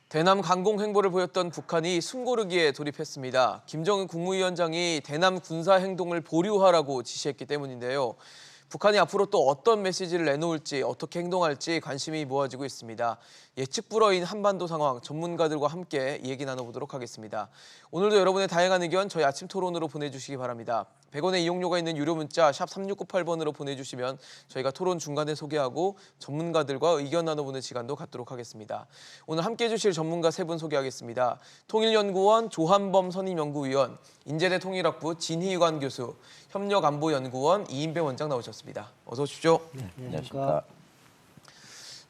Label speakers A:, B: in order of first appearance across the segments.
A: 대남 강공 행보를 보였던 북한이 숨고르기에 돌입했습니다. 김정은 국무위원장이 대남 군사 행동을 보류하라고 지시했기 때문인데요. 북한이 앞으로 또 어떤 메시지를 내놓을지, 어떻게 행동할지 관심이 모아지고 있습니다. 예측 불허인 한반도 상황 전문가들과 함께 얘기 나눠보도록 하겠습니다. 오늘도 여러분의 다양한 의견 저희 아침 토론으로 보내주시기 바랍니다. 100원의 이용료가 있는 유료 문자 샵 3698번으로 보내주시면 저희가 토론 중간에 소개하고 전문가들과 의견 나눠보는 시간도 갖도록 하겠습니다. 오늘 함께해 주실 전문가 세 분 소개하겠습니다. 통일연구원 조한범 선임연구위원, 인제대 통일학부 진희관 교수, 협력안보연구원 이인배 원장 나오셨습니다. 어서 오십시오.
B: 네, 안녕하십니까.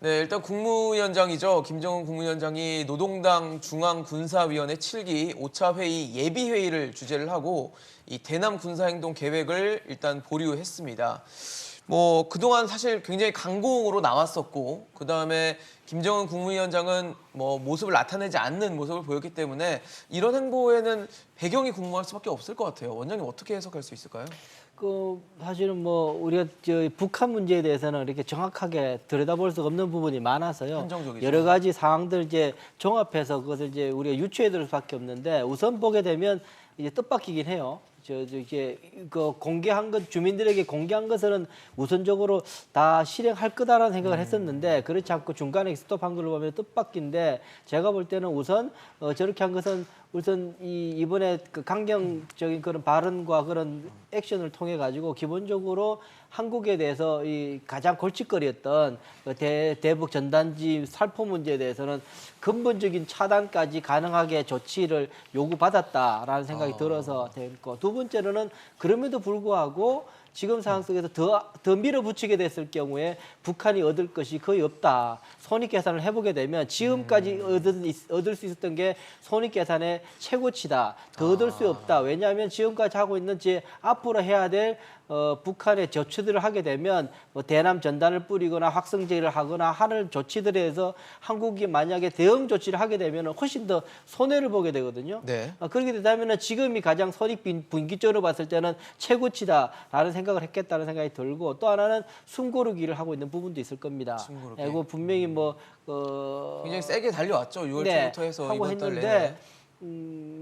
A: 네, 일단 국무위원장이죠. 김정은 국무위원장이 노동당 중앙군사위원회 7기 5차 회의 예비회의를 주재를 하고 이 대남 군사행동 계획을 일단 보류했습니다. 그동안 사실 굉장히 강공으로 나왔었고, 그다음에 김정은 국무위원장은 모습을 나타내지 않는 모습을 보였기 때문에 이런 행보에는 배경이 궁금할 수밖에 없을 것 같아요. 원장님 어떻게 해석할 수 있을까요?
B: 사실은 우리가 북한 문제에 대해서는 이렇게 정확하게 들여다볼 수 없는 부분이 많아서요.
A: 한정적이죠.
B: 여러 가지 상황들 종합해서 그것을 우리가 유추해 들 수밖에 없는데, 우선 보게 되면 이제 뜻밖이긴 해요. 공개한 것, 주민들에게 공개한 것은 우선적으로 다 실행할 거다라는 생각을 했었는데, 그렇지 않고 중간에 스톱한 걸로 보면 뜻밖인데, 제가 볼 때는 우선 저렇게 한 것은 우선 이번에 강경적인 그런 발언과 그런 액션을 통해 가지고 기본적으로 한국에 대해서 이 가장 골칫거리였던 대북 전단지 살포 문제에 대해서는 근본적인 차단까지 가능하게 조치를 요구받았다라는 생각이 들어서 됐고, 두 번째로는 그럼에도 불구하고 지금 상황 속에서 더 밀어붙이게 됐을 경우에 북한이 얻을 것이 거의 없다. 손익계산을 해보게 되면 지금까지 얻을 수 있었던 게 손익계산의 최고치다. 더 얻을 수 없다. 왜냐하면 지금까지 하고 있는 앞으로 해야 될 북한의 조치들을 하게 되면 대남 전단을 뿌리거나 확성제를 하거나 하는 조치들에 대해서 한국이 만약에 대응 조치를 하게 되면 훨씬 더 손해를 보게 되거든요.
A: 네.
B: 그렇게 되면 지금이 가장 분기점으로 봤을 때는 최고치다라는 생각을 했겠다는 생각이 들고, 또 하나는 숨고르기를 하고 있는 부분도 있을 겁니다.
A: 숨고르기.
B: 이거 분명히
A: 굉장히 세게 달려왔죠. 6월
B: 네,
A: 초부터 해서
B: 하고
A: 이번 달 내내.
B: 했는데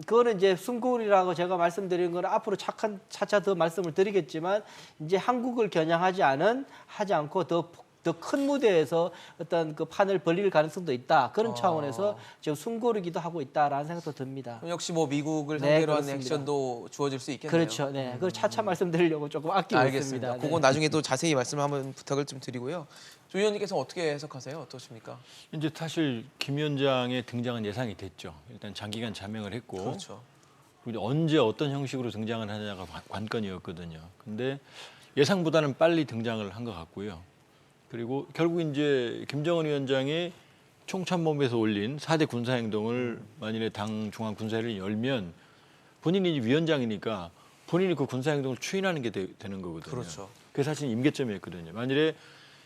B: 그거는 이제 숨고르기라고 제가 말씀드린 건 앞으로 차차 더 말씀을 드리겠지만, 이제 한국을 겨냥하지 않고 더 큰 무대에서 어떤 그 판을 벌릴 가능성도 있다. 그런 차원에서 지금 숨고르기도 하고 있다라는 생각도 듭니다.
A: 그럼 역시 미국을
B: 네,
A: 상대로 한
B: 그렇습니다.
A: 액션도 주어질 수 있겠네요.
B: 그렇죠. 네, 그걸 차차 말씀드리려고 조금 아끼고
A: 알겠습니다.
B: 있습니다.
A: 그건 나중에 또 자세히 말씀을 한번 부탁을 좀 드리고요. 조 의원님께서 어떻게 해석하세요? 어떠십니까?
C: 이제 사실 김 위원장의 등장은 예상이 됐죠. 일단 장기간 자명을 했고,
A: 그렇죠.
C: 그리고 언제 어떤 형식으로 등장을 하느냐가 관건이었거든요. 근데 예상보다는 빨리 등장을 한 것 같고요. 그리고 결국 이제 김정은 위원장이 총참모에서 올린 4대 군사행동을 만일에 당 중앙군사회의를 열면 본인이 위원장이니까 본인이 그 군사행동을 추인하는 게 되는 거거든요.
A: 그렇죠.
C: 그게 사실 임계점이었거든요. 만일에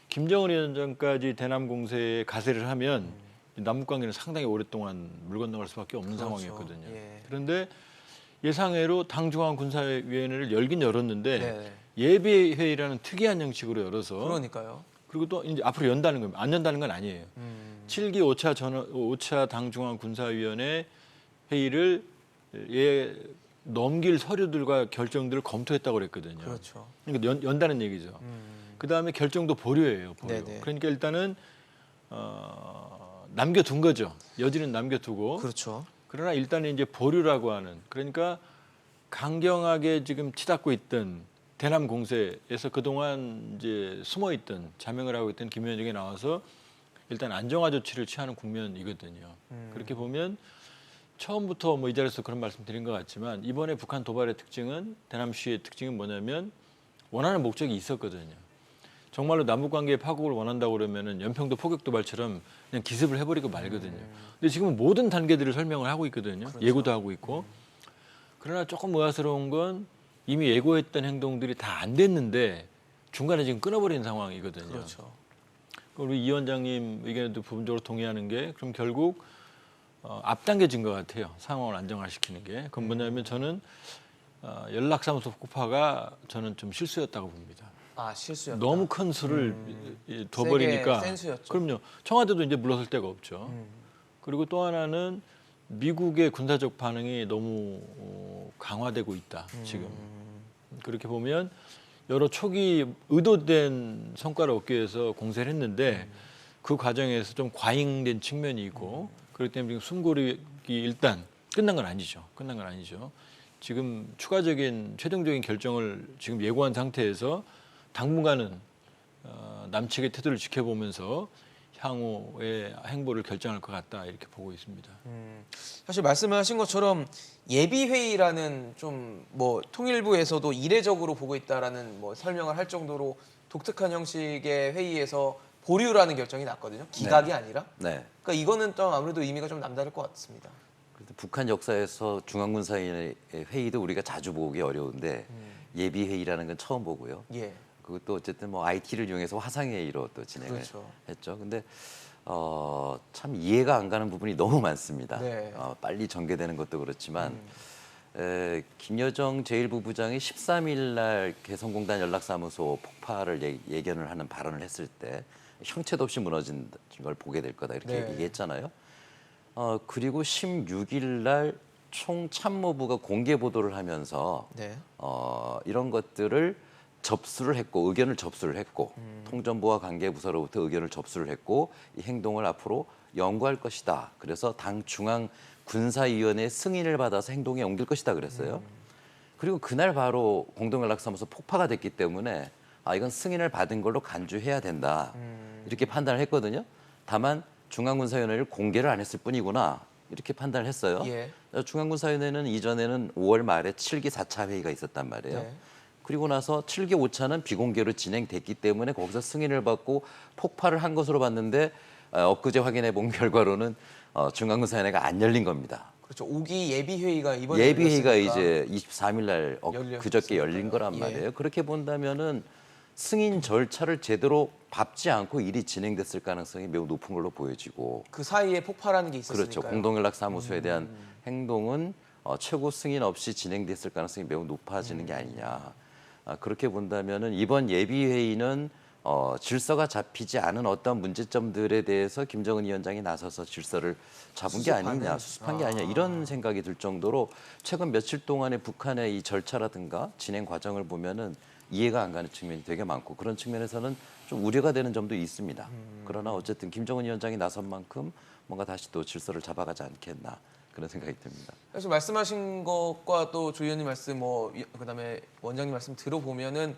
C: 김정은 위원장까지 대남 공세에 가세를 하면 남북관계는 상당히 오랫동안 물 건너갈 수밖에 없는
A: 그렇죠.
C: 상황이었거든요.
A: 예.
C: 그런데 예상외로 당 중앙군사위원회를 열긴 열었는데
A: 네.
C: 예비회의라는 특이한 형식으로 열어서,
A: 그러니까요.
C: 그리고 또 이제 앞으로 연다는 겁니다. 안 연다는 건 아니에요. 7기 5차 당중앙군사위원회 회의를 넘길 서류들과 결정들을 검토했다고 그랬거든요.
A: 그렇죠.
C: 그러니까 연다는 얘기죠. 그다음에 결정도 보류예요. 보류.
A: 네네.
C: 그러니까 일단은 남겨둔 거죠. 여지는 남겨두고.
A: 그렇죠.
C: 그러나 일단은 이제 보류라고 하는, 그러니까 강경하게 지금 치닫고 있던 대남 공세에서 그동안 이제 숨어 있던, 자명을 하고 있던 김 위원장이 나와서 일단 안정화 조치를 취하는 국면이거든요. 그렇게 보면 처음부터 이 자리에서 그런 말씀 드린 것 같지만, 이번에 북한 도발의 특징은, 대남 시위의 특징은 뭐냐면 원하는 목적이 있었거든요. 정말로 남북 관계의 파국을 원한다고 그러면은 연평도 포격 도발처럼 그냥 기습을 해버리고 말거든요. 근데 지금은 모든 단계들을 설명을 하고 있거든요.
A: 그렇죠.
C: 예고도 하고 있고. 그러나 조금 의아스러운 건 이미 예고했던 행동들이 다 안 됐는데 중간에 지금 끊어버린 상황이거든요.
A: 그렇죠.
C: 우리 이 원장님 의견에도 부분적으로 동의하는 게, 그럼 결국 앞당겨진 것 같아요. 상황을 안정화시키는 게. 그건 뭐냐면 저는 연락사무소 폭파가 저는 좀 실수였다고 봅니다.
A: 실수였다.
C: 너무 큰 수를 둬버리니까.
A: 센 수였죠.
C: 그럼요. 청와대도 이제 물러설 데가 없죠. 그리고 또 하나는 미국의 군사적 반응이 너무 강화되고 있다. 지금 그렇게 보면 여러 초기 의도된 성과를 얻기 위해서 공세를 했는데 그 과정에서 좀 과잉된 측면이 있고 그렇기 때문에 지금 숨고르기 일단 끝난 건 아니죠. 끝난 건 아니죠. 지금 추가적인 최종적인 결정을 지금 예고한 상태에서 당분간은 남측의 태도를 지켜보면서 향후의 행보를 결정할 것 같다 이렇게 보고 있습니다.
A: 사실 말씀하신 것처럼 예비회의라는 좀 뭐 통일부에서도 이례적으로 보고 있다라는 뭐 설명을 할 정도로 독특한 형식의 회의에서 보류라는 결정이 났거든요. 기각이 아니라.
D: 네.
A: 그러니까 이거는 또 아무래도 의미가 좀 남다를 것 같습니다.
D: 그래도 북한 역사에서 중앙군사위원회 회의도 우리가 자주 보기 어려운데 예비 회의라는 건 처음 보고요.
A: 예.
D: 그것도 어쨌든 뭐 IT를 이용해서 화상회의로 또 진행을
A: 그렇죠.
D: 했죠. 근데 참 이해가 안 가는 부분이 너무 많습니다.
A: 네.
D: 빨리 전개되는 것도 그렇지만 김여정 제1부부장이 13일 날 개성공단 연락사무소 폭파를 예견을 하는 발언을 했을 때 형체도 없이 무너진 걸 보게 될 거다 이렇게
A: 네.
D: 얘기했잖아요. 그리고 16일 날 총참모부가 공개 보도를 하면서
A: 네.
D: 이런 것들을 접수를 했고 의견을 접수를 했고 통전부와 관계부서로부터 의견을 접수를 했고 이 행동을 앞으로 연구할 것이다. 그래서 당 중앙 군사위원회 승인을 받아서 행동에 옮길 것이다 그랬어요. 그리고 그날 바로 공동연락사무소 폭파가 됐기 때문에 이건 승인을 받은 걸로 간주해야 된다. 이렇게 판단을 했거든요. 다만 중앙군사위원회를 공개를 안 했을 뿐이구나. 이렇게 판단을 했어요.
A: 예.
D: 중앙군사위원회는 이전에는 5월 말에 7기 4차 회의가 있었단 말이에요.
A: 네.
D: 그리고 나서 7기 5차는 비공개로 진행됐기 때문에 거기서 승인을 받고 폭발을 한 것으로 봤는데 엊그제 확인해 본 결과로는 중앙군사위원회가 안 열린 겁니다.
A: 그렇죠. 5기 예비회의가 이번에
D: 예비회의가
A: 열렸으니까.
D: 이제 23일 날
A: 열렸으니까.
D: 그저께 열린 거란
A: 예.
D: 말이에요. 그렇게 본다면은 승인 절차를 제대로 밟지 않고 일이 진행됐을 가능성이 매우 높은 걸로 보여지고
A: 그 사이에 폭발하는 게 있었으니까요.
D: 그렇죠. 공동연락사무소에 대한 행동은 최고 승인 없이 진행됐을 가능성이 매우 높아지는 게 아니냐. 그렇게 본다면은 이번 예비회의는 질서가 잡히지 않은 어떤 문제점들에 대해서 김정은 위원장이 나서서 질서를 잡은 게 아니냐, 수습한 게 아니냐 이런 생각이 들 정도로 최근 며칠 동안의 북한의 이 절차라든가 진행 과정을 보면은 이해가 안 가는 측면이 되게 많고 그런 측면에서는 좀 우려가 되는 점도 있습니다. 그러나 어쨌든 김정은 위원장이 나선 만큼 뭔가 다시 또 질서를 잡아가지 않겠나 그런 생각이 듭니다.
A: 그래서 말씀하신 것과 또 조 의원님 말씀, 그다음에 원장님 말씀 들어보면은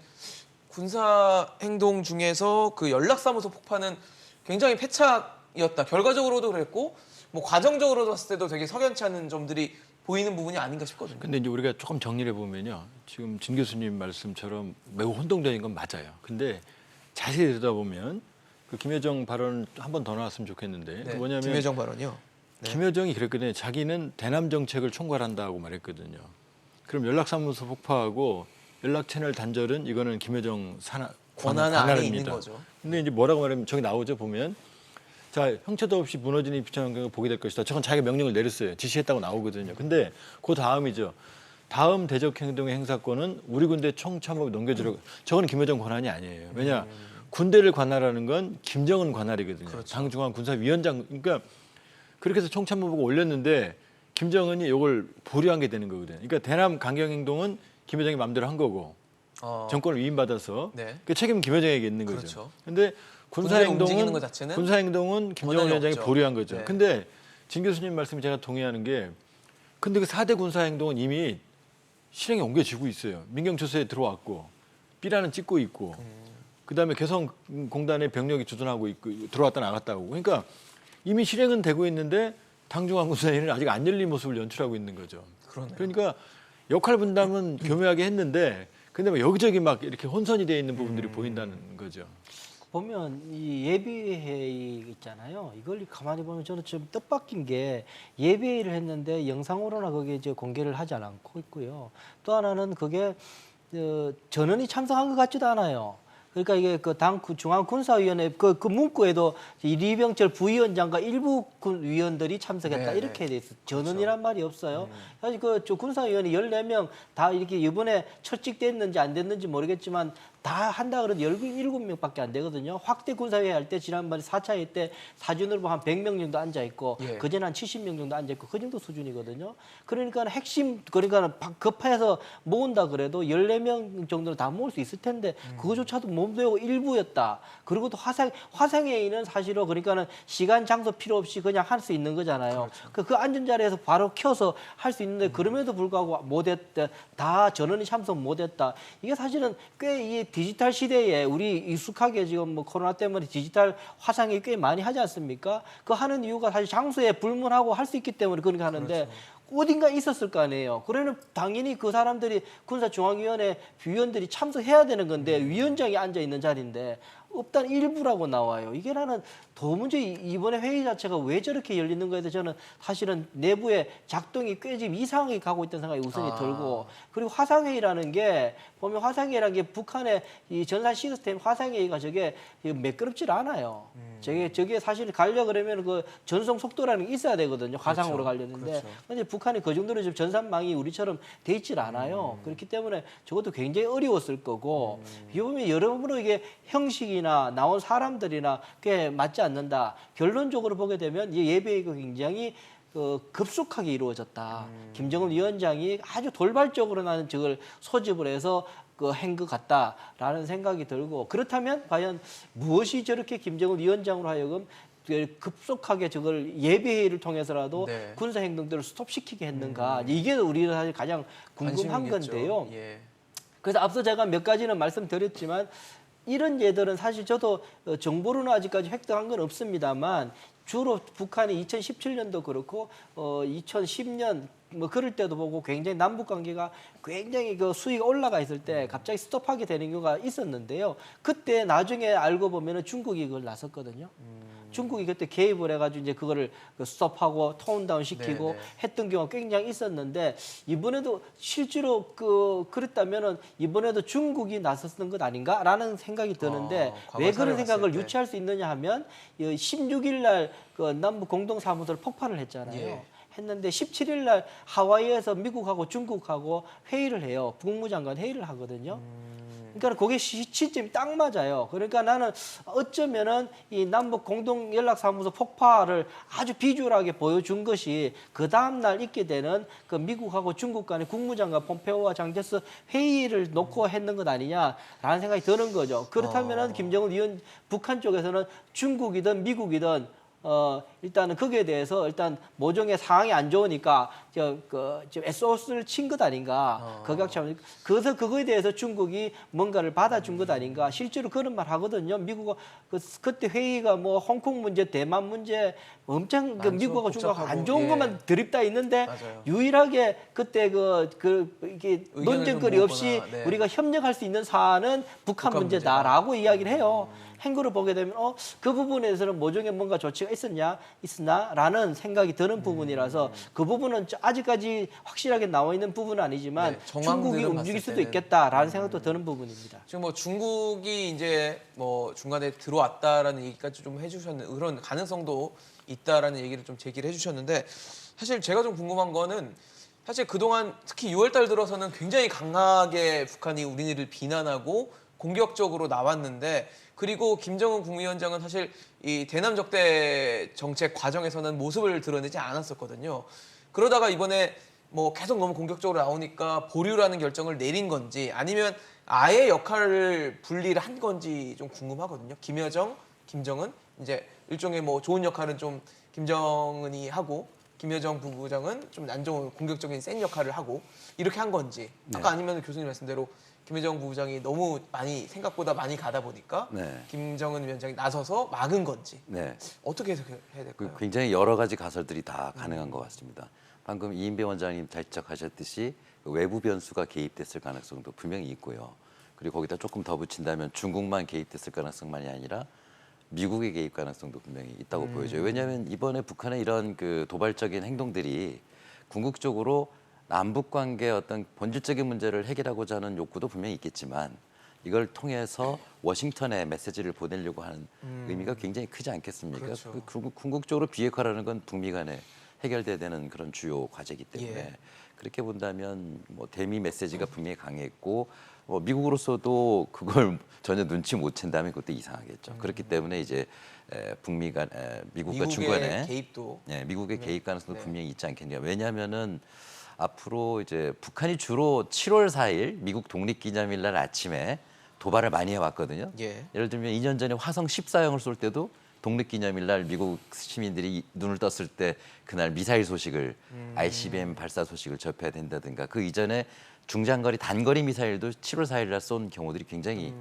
A: 군사 행동 중에서 그 연락사무소 폭파는 굉장히 패착이었다. 결과적으로도 그랬고, 뭐 과정적으로 봤을 때도 되게 석연치 않은 점들이 보이는 부분이 아닌가 싶거든요.
C: 근데 이제 우리가 조금 정리를 해보면요. 지금 진 교수님 말씀처럼 매우 혼동적인 건 맞아요. 근데 자세히 들여다보면 그 김여정 발언 한 번 더 나왔으면 좋겠는데
A: 네,
C: 뭐냐면
A: 김여정 발언이요. 네.
C: 김여정이 그랬거든요. 자기는 대남 정책을 총괄한다고 말했거든요. 그럼 연락사무소 폭파하고 연락 채널 단절은 이거는 김여정
A: 권한 안에
C: 권한입니다.
A: 있는 거죠.
C: 근데 이제 뭐라고 말하면 저기 나오죠 보면 자 형체도 없이 무너지는 비천한 경우 보게 될 것이다. 저건 자기가 명령을 내렸어요. 지시했다고 나오거든요. 근데 그 다음이죠. 다음 대적 행동의 행사권은 우리 군대 총참모에 넘겨주려고. 저건 김여정 권한이 아니에요. 왜냐 군대를 관할하는 건 김정은 관할이거든요.
A: 그렇죠.
C: 당중앙 군사위원장. 그러니까 그렇게 해서 총참모부가 올렸는데 김정은이 이걸 보류한 게 되는 거거든요. 그러니까 대남 강경 행동은 김여정이 마음대로 한 거고 정권을 위임받아서
A: 네.
C: 그 책임은 김여정에게 있는 거죠.
A: 그렇죠.
C: 근데
A: 군대를 움직이는 것 자체는
C: 군사행동은 김정은
A: 권한이
C: 위원장이
A: 없죠.
C: 보류한 거죠.
A: 네.
C: 근데 진 교수님 말씀에 제가 동의하는 게 근데 그 4대 군사행동은 이미 실행에 옮겨지고 있어요. 민경초소에 들어왔고 삐라는 찍고 있고 그다음에 개성공단의 병력이 주둔하고 있고 들어왔다 나갔다 하고 그러니까 이미 실행은 되고 있는데 당중앙군사위원회는 아직 안 열린 모습을 연출하고 있는 거죠.
A: 그러네요.
C: 그러니까 역할 분담은 교묘하게 했는데 근데 뭐 여기저기 막 이렇게 혼선이 돼 있는 부분들이 보인다는 거죠.
B: 보면 이 예비회의 있잖아요. 이걸 가만히 보면 저는 좀 뜻밖인 게 예비회의를 했는데 영상으로나 거기에 이제 공개를 하지 않고 있고요. 또 하나는 그게 전원이 참석한 것 같지도 않아요. 그러니까 이게 그 당 중앙군사위원회 그 문구에도 이리병철 부위원장과 일부 위원들이 참석했다
A: 네,
B: 이렇게 돼 있어요. 전원이란
A: 그렇죠.
B: 말이 없어요. 사실 그 군사위원회 14명 다 이렇게 이번에 철칙됐는지 안 됐는지 모르겠지만 다 한다 그래도 17명밖에 안 되거든요. 확대 군사회의 할 때 지난번에 4차 회의 때 사진으로 보면 한 100명 정도 앉아 있고
A: 예.
B: 그전에 한 70명 정도 앉아 있고 그 정도 수준이거든요. 그러니까 핵심 그러니까 급해서 모은다 그래도 14명 정도는 다 모을 수 있을 텐데 그거조차도 못 모으고 일부였다. 그리고 또 화상회의는 사실은 그러니까는 시간 장소 필요 없이 그냥 할 수 있는 거잖아요. 그 앉은 자리에서 바로 켜서 할 수 있는데 그럼에도 불구하고 못했다. 다 전원이 참석 못했다. 이게 사실은 꽤 이 디지털 시대에 우리 익숙하게 지금 뭐 코로나 때문에 디지털 화상회의 꽤 많이 하지 않습니까? 그 하는 이유가 사실 장소에 불문하고 할 수 있기 때문에 그렇게 하는데 어딘가 있었을 거 아니에요. 그러면 당연히 그 사람들이 군사중앙위원회 위원들이 참석해야 되는 건데 위원장이 앉아 있는 자리인데 없다는 일부라고 나와요. 이게 나는 도무지 이번에 회의 자체가 왜 저렇게 열리는 거에 대해서 저는 사실은 내부의 작동이 꽤 지금 이상하게 가고 있다는 생각이 우선이 들고 그리고 화상회의라는 게 보면 화상회의라는 게 북한의 이 전산 시스템 화상회의가 저게 매끄럽질 않아요. 저게 사실 가려 그러면 그 전송 속도라는 게 있어야 되거든요. 화상으로 가려는데 근데 북한이 그 정도로 지금 전산망이 우리처럼 돼 있질 않아요. 그렇기 때문에 저것도 굉장히 어려웠을 거고 이 보면 여러모로 이게 형식이나 나온 사람들이나 꽤 맞지 않는다. 결론적으로 보게 되면 이 예비회의가 굉장히 급속하게 이루어졌다. 김정은 위원장이 아주 돌발적으로 나는 저걸 소집을 해서 한 것 같다라는 생각이 들고 그렇다면 과연 무엇이 저렇게 김정은 위원장으로 하여금 급속하게 저걸 예비회의를 통해서라도
A: 네.
B: 군사 행동들을 스톱시키게 했는가 이게 우리가 사실 가장 궁금한
A: 관심이겠죠.
B: 건데요.
A: 예.
B: 그래서 앞서 제가 몇 가지는 말씀드렸지만 이런 예들은 사실 저도 정보로는 아직까지 획득한 건 없습니다만 주로 북한이 2017년도 그렇고 2010년 뭐 그럴 때도 보고 굉장히 남북 관계가 굉장히 그 수위가 올라가 있을 때 갑자기 스톱하게 되는 경우가 있었는데요. 그때 나중에 알고 보면은 중국이 그걸 나섰거든요. 중국이 그때 개입을 해가지고 이제 그거를 스톱하고 톤다운 시키고
A: 네네.
B: 했던 경우가 굉장히 있었는데 이번에도 실제로 그랬다면은 이번에도 중국이 나섰던 것 아닌가라는 생각이 드는데
A: 과거
B: 왜
A: 사례를
B: 그런 생각을
A: 봤을 때.
B: 유치할 수 있느냐 하면 16일 날 그 남북 공동사무소를 폭파를 했잖아요.
A: 예.
B: 했는데 17일 날 하와이에서 미국하고 중국하고 회의를 해요. 국무장관 회의를 하거든요. 그러니까 그게 시점이 딱 맞아요. 그러니까 나는 어쩌면은 이 남북 공동 연락사무소 폭파를 아주 비주얼하게 보여준 것이 그 다음 날 있게 되는 그 미국하고 중국 간의 국무장관 폼페오와 장제스 회의를 놓고 했는 것 아니냐라는 생각이 드는 거죠. 그렇다면은 김정은 위원 북한 쪽에서는 중국이든 미국이든 일단은 거기에 대해서 일단 모종의 상황이 안 좋으니까 지금 SOS를 친 것 아닌가. 그래서 그거에 대해서 중국이 뭔가를 받아준 것 아닌가. 실제로 그런 말 하거든요. 미국은 그때 회의가 뭐 홍콩 문제, 대만 문제 엄청 그 미국하고 중국하고 안 좋은
A: 복잡하고,
B: 것만 드립다 있는데
A: 맞아요.
B: 유일하게 그때 이게
A: 의견을
B: 논쟁거리
A: 좀
B: 없이
A: 모으거나, 네.
B: 우리가 협력할 수 있는 사안은 북한 문제다라고 이야기를 해요. 행거를 보게 되면 그 부분에서는 모종의 뭔가 조치가 있었나라는 생각이 드는 부분이라서 그 부분은 아직까지 확실하게 나와 있는 부분은 아니지만
A: 네, 정황들은
B: 중국이
A: 봤을
B: 움직일 수도
A: 때는.
B: 있겠다라는 생각도 드는 부분입니다.
A: 지금 뭐 중국이 이제 뭐 중간에 들어왔다라는 얘기까지 좀 해주셨는 그런 가능성도 있다라는 얘기를 좀 제기를 해주셨는데 사실 제가 좀 궁금한 거는 사실 그동안 특히 6월달 들어서는 굉장히 강하게 북한이 우리를 비난하고 공격적으로 나왔는데 그리고 김정은 국무위원장은 사실 이 대남 적대 정책 과정에서는 모습을 드러내지 않았었거든요. 그러다가 이번에 뭐 계속 너무 공격적으로 나오니까 보류라는 결정을 내린 건지 아니면 아예 역할을 분리를 한 건지 좀 궁금하거든요. 김여정, 김정은 이제 일종의 뭐 좋은 역할은 좀 김정은이 하고 김여정 부부장은 좀 안 좋은 공격적인 센 역할을 하고 이렇게 한 건지 아까 아니면 교수님 말씀대로 김여정 부부장이 너무 생각보다 많이 가다 보니까
D: 네.
A: 김정은 위원장이 나서서 막은 건지
D: 네.
A: 어떻게 해석해야 될까요?
D: 굉장히 여러 가지 가설들이 다 가능한 것 같습니다. 방금 이인배 원장님 잘 지적하셨듯이 외부 변수가 개입됐을 가능성도 분명히 있고요. 그리고 거기다 조금 더 붙인다면 중국만 개입됐을 가능성만이 아니라 미국의 개입 가능성도 분명히 있다고 보여져요. 왜냐하면 이번에 북한의 이런 그 도발적인 행동들이 궁극적으로 남북 관계의 어떤 본질적인 문제를 해결하고자 하는 욕구도 분명히 있겠지만 이걸 통해서 워싱턴에 메시지를 보내려고 하는 의미가 굉장히 크지 않겠습니까?
A: 그렇죠.
D: 궁극적으로 비핵화라는 건 북미 간에 해결돼야 되는 그런 주요 과제이기 때문에
A: 예.
D: 그렇게 본다면 뭐 대미 메시지가 분명히 강했고 미국으로서도 그걸 전혀 눈치 못 챈다면 그것도 이상하겠죠. 그렇기 때문에 이제 북미 간 미국과
A: 미국의
D: 중간에
A: 개입도
D: 미국의 개입 가능성도
A: 네.
D: 분명히 있지 않겠냐. 왜냐하면은 앞으로 이제 북한이 주로 7월 4일 미국 독립기념일 날 아침에 도발을 많이 해왔거든요.
A: 예.
D: 예를 들면 2년 전에 화성 14형을 쏠 때도 독립기념일 날 미국 시민들이 눈을 떴을 때 그날 미사일 소식을 ICBM 발사 소식을 접해야 된다든가 그 이전에 중장거리 단거리 미사일도 7월 4일 날 쏜 경우들이 굉장히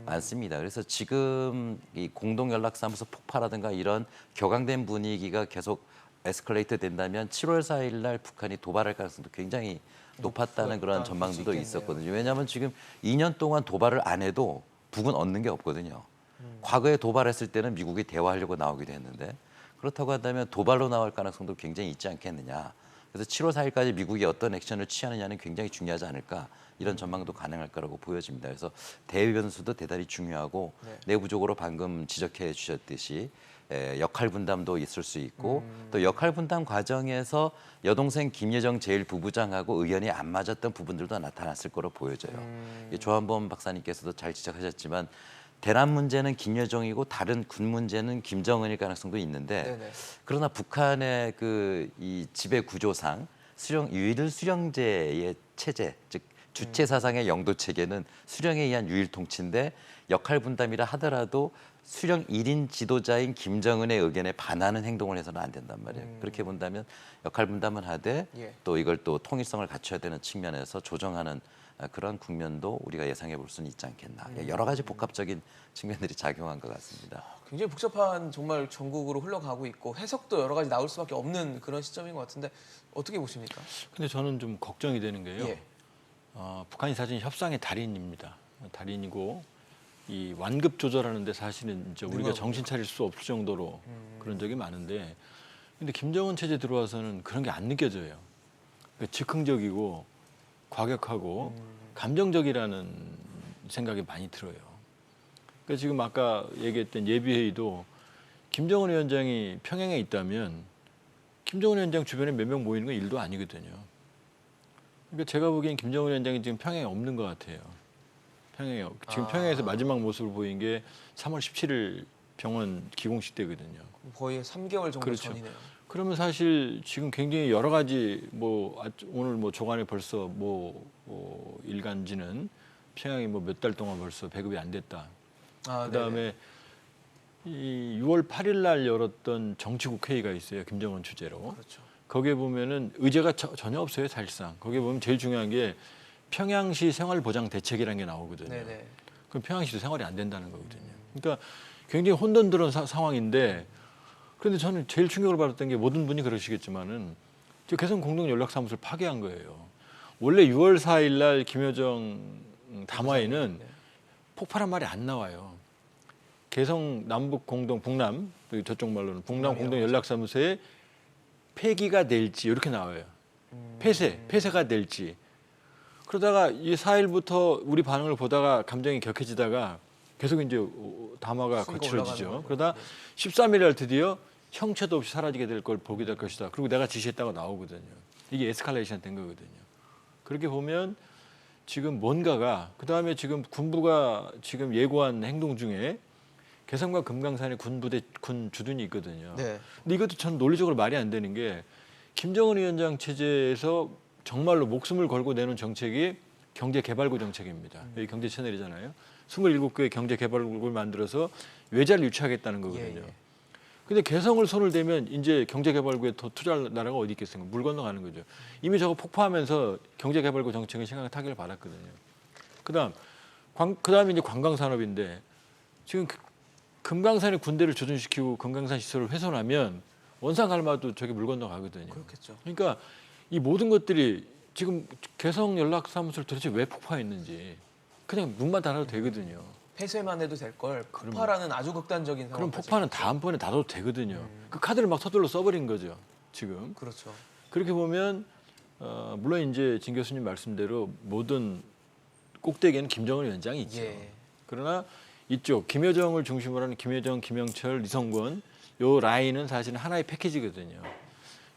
D: 많습니다. 그래서 지금 이 공동연락사무소 폭파라든가 이런 격앙된 분위기가 계속 에스컬레이트 된다면 7월 4일 날 북한이 도발할 가능성도 굉장히 높았다는 그런 전망도 있었거든요. 왜냐하면 지금 2년 동안 도발을 안 해도 북은 얻는 게 없거든요. 과거에 도발했을 때는 미국이 대화하려고 나오기도 했는데 그렇다고 한다면 도발로 나올 가능성도 굉장히 있지 않겠느냐. 그래서 7월 4일까지 미국이 어떤 액션을 취하느냐는 굉장히 중요하지 않을까 이런 전망도 가능할 거라고 보여집니다. 그래서 대외 변수도 대단히 중요하고 내부적으로 방금 지적해 주셨듯이 역할 분담도 있을 수 있고 또 역할 분담 과정에서 여동생 김여정 제1부부장하고 의견이 안 맞았던 부분들도 나타났을 거로 보여져요. 조한범 박사님께서도 잘 지적하셨지만 대남 문제는 김여정이고 다른 군 문제는 김정은일 가능성도 있는데
A: 네네.
D: 그러나 북한의 그 이 지배 구조상 유일 수령제의 체제 즉 주체 사상의 영도 체계는 수령에 의한 유일 통치인데 역할 분담이라 하더라도 수령 1인 지도자인 김정은의 의견에 반하는 행동을 해서는 안 된단 말이에요. 그렇게 본다면 역할 분담은 하되
A: 예.
D: 또 이걸 또 통일성을 갖춰야 되는 측면에서 조정하는 그런 국면도 우리가 예상해 볼 수는 있지 않겠나. 여러 가지 복합적인 측면들이 작용한 것 같습니다.
A: 굉장히 복잡한 정말 전국으로 흘러가고 있고 해석도 여러 가지 나올 수밖에 없는 그런 시점인 것 같은데 어떻게 보십니까?
C: 근데 저는 좀 걱정이 되는 게요.
A: 예.
C: 북한이 사실 협상의 달인입니다. 달인이고 이 완급 조절하는데 사실은 이제 우리가
A: 능하군요.
C: 정신 차릴 수 없을 정도로 그런 적이 많은데, 근데 김정은 체제 들어와서는 그런 게 안 느껴져요. 그러니까 즉흥적이고 과격하고 감정적이라는 생각이 많이 들어요. 그러니까 지금 아까 얘기했던 예비회의도 김정은 위원장이 평양에 있다면 김정은 위원장 주변에 몇 명 모이는 건 일도 아니거든요. 그러니까 제가 보기엔 김정은 위원장이 지금 평양에 없는 것 같아요. 지금 평양에서 마지막 모습을 보인 게 3월 17일 병원 기공식 때거든요.
A: 거의 3개월 정도
C: 그렇죠.
A: 전이네요.
C: 그러면 사실 지금 굉장히 여러 가지 오늘 조간에 벌써 일간지는 평양이 몇 달 동안 벌써 배급이 안 됐다. 그다음에 이 6월 8일 날 열었던 정치국회의가 있어요. 김정은 주재로.
A: 그렇죠.
C: 거기에 보면은 의제가 전혀 없어요. 사실상. 거기에 보면 제일 중요한 게 평양시 생활보장 대책이라는 게 나오거든요.
A: 네네.
C: 그럼 평양시도 생활이 안 된다는 거거든요. 그러니까 굉장히 혼돈스러운 상황인데, 그런데 저는 제일 충격을 받았던 게 모든 분이 그러시겠지만은 개성 공동연락사무소를 파괴한 거예요. 원래 6월 4일 날 김여정 담화에는 폭발한 말이 안 나와요. 개성 남북 공동 북남 저쪽 말로는 북남 공동 연락사무소에 폐기가 될지 이렇게 나와요. 폐쇄가 될지. 그러다가 이 4일부터 우리 반응을 보다가 감정이 격해지다가 계속 이제 담화가 거칠어지죠. 그러다 13일 날 드디어 형체도 없이 사라지게 될 걸 보게 될 것이다. 그리고 내가 지시했다고 나오거든요. 이게 에스컬레이션 된 거거든요. 그렇게 보면 지금 뭔가가, 그다음에 지금 군부가 지금 예고한 행동 중에 개성과 금강산에 군 주둔이 있거든요.
A: 네.
C: 근데 이것도 전 논리적으로 말이 안 되는 게 김정은 위원장 체제에서 정말로 목숨을 걸고 내놓은 정책이 경제개발구 정책입니다. 여기 경제 채널이잖아요. 27개의 경제개발국을 만들어서 외자를 유치하겠다는 거거든요.
A: 예.
C: 근데 개성을 손을 대면 이제 경제개발구에 더 투자할 나라가 어디 있겠어요? 물 건너가는 거죠. 이미 저거 폭파하면서 경제개발구 정책은 심각한 타격을 받았거든요. 그다음에 이제 관광산업인데 지금 금강산에 군대를 주둔시키고 금강산 시설을 훼손하면 원산 갈마도 저기 물 건너가거든요.
A: 그렇겠죠.
C: 그러니까 이 모든 것들이 지금 개성 연락사무소를 도대체 왜 폭파했는지 그냥 눈만 닫아도 되거든요.
A: 폐쇄만 해도 될 걸 폭파라는 아주 극단적인 상황.
C: 그럼 폭파는 다음번에 닫아도 되거든요. 그 카드를 막 서둘러 써버린 거죠. 지금.
A: 그렇죠.
C: 그렇게 보면 물론 이제 진 교수님 말씀대로 모든 꼭대기에는 김정은 위원장이 있죠.
A: 예.
C: 그러나 이쪽 김여정을 중심으로 하는 김여정, 김영철, 이성권 요 라인은 사실은 하나의 패키지거든요.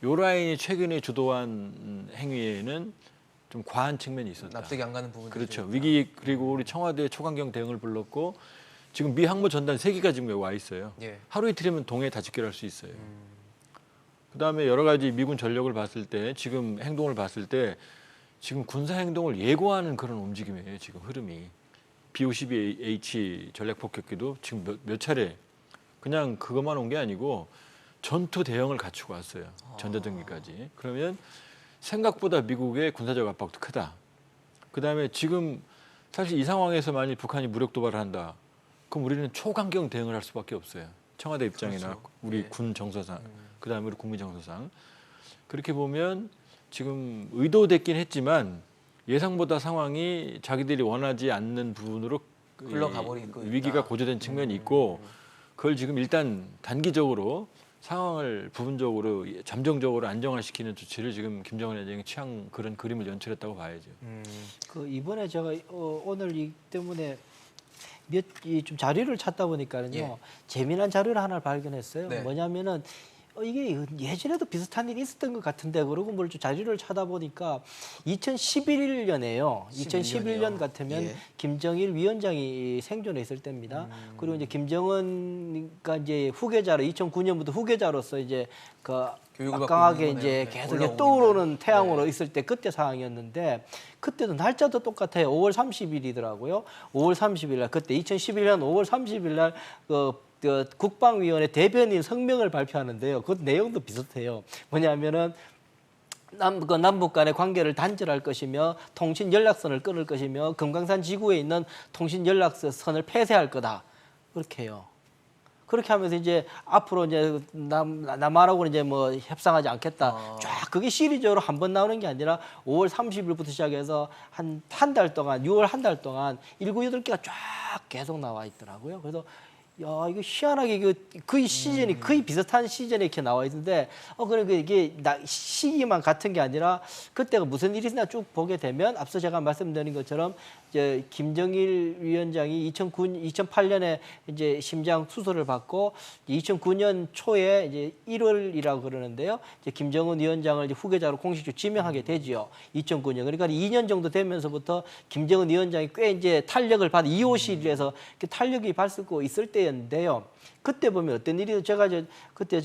C: 요 라인이 최근에 주도한 행위에는 좀 과한 측면이 있었다.
A: 납득이 안 가는 부분이
C: 그렇죠. 위기 그리고 우리 청와대 초강경 대응을 불렀고 지금 미 항모 전단 3기가 지금 여기 와 있어요.
A: 예.
C: 하루 이틀이면 동해 다 직결할 수 있어요. 그다음에 여러 가지 미군 전력을 봤을 때 지금 행동을 봤을 때 지금 군사 행동을 예고하는 그런 움직임이에요. 지금 흐름이. B-52H 전략 폭격기도 지금 몇 차례 그냥 그것만 온 게 아니고 전투 대응을 갖추고 왔어요. 전자전기까지. 그러면 생각보다 미국의 군사적 압박도 크다. 그다음에 지금 사실 이 상황에서 만약 북한이 무력 도발을 한다. 그럼 우리는 초강경 대응을 할 수밖에 없어요. 청와대 입장이나
A: 그렇죠.
C: 우리
A: 예.
C: 군 정서상, 그다음에 우리 국민 정서상. 그렇게 보면 지금 의도됐긴 했지만 예상보다 상황이 자기들이 원하지 않는 부분으로
A: 흘러가 버리고 있다.
C: 위기가 고조된 측면이 있고 그걸 지금 일단 단기적으로 상황을 부분적으로 잠정적으로 안정화시키는 조치를 지금 김정은 위원장이 취한 그런 그림을 연출했다고 봐야죠.
B: 그 이번에 제가 오늘 이 때문에 좀 자료를 찾다 보니까는요
A: 예.
B: 재미난 자료를 하나 발견했어요.
A: 네.
B: 뭐냐면은 이게 예전에도 비슷한 일이 있었던 것 같은데 그러고 뭘 좀 자료를 찾아보니까 2011년에요. 2011년 같으면
A: 예.
B: 김정일 위원장이 생존해 있을 때입니다. 그리고 이제 김정은가 이제 후계자로 2009년부터 후계자로서 이제 그
A: 교육을 받고
B: 막강하게
A: 있는
B: 이제
A: 거네요. 네,
B: 계속
A: 올라오고
B: 떠오르는
A: 있는.
B: 태양으로
A: 네.
B: 있을 때 그때 상황이었는데 그때도 날짜도 똑같아요. 5월 30일이더라고요. 5월 30일 날 그때 2011년 5월 30일 날 그 국방위원회 대변인 성명을 발표하는데요. 그 내용도 비슷해요. 뭐냐면은 남북 간의 관계를 단절할 것이며 통신 연락선을 끊을 것이며 금강산 지구에 있는 통신 연락선을 폐쇄할 거다. 그렇게 해요. 그렇게 하면서 이제 앞으로 이제 남한하고는 이제 뭐 협상하지 않겠다. 쫙 그게 시리즈로 한 번 나오는 게 아니라 5월 30일부터 시작해서 한 달 동안 6월 한 달 동안 7, 8개가 쫙 계속 나와 있더라고요. 그래서 야, 이거 희한하게 거의 시즌이 거의 비슷한 시즌에 이렇게 나와 있는데 그러니까 이게 시기만 같은 게 아니라 그때가 무슨 일이 있나 쭉 보게 되면 앞서 제가 말씀드린 것처럼 이제 김정일 위원장이 2008년에 이제 심장 수술을 받고 2009년 초에 이제 1월이라고 그러는데요. 이제 김정은 위원장을 이제 후계자로 공식적으로 지명하게 되지요. 2009년. 그러니까 2년 정도 되면서부터 김정은 위원장이 꽤 이제 탄력을 받아 2호실에서 탄력이 받고 있을 때였는데요. 그때 보면 어떤 일이 제가 그때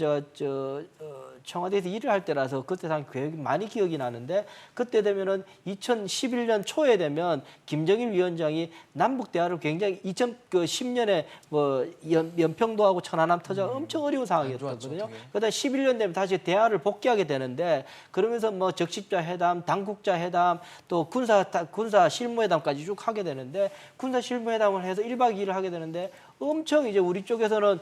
B: 청와대에서 일을 할 때라서 그때 상 많이 기억이 나는데 그때 되면은 2011년 초에 되면 김정일 위원장이 남북 대화를 굉장히 2010년에 뭐 연평도하고 천안함 터져 엄청 어려운 상황이었거든요. 그다음 11년 되면 다시 대화를 복귀하게 되는데 그러면서 뭐 적십자 회담, 당국자 회담, 또 군사 실무회담까지 쭉 하게 되는데 군사 실무회담을 해서 1박 2일을 하게 되는데 엄청 이제 우리 쪽에서는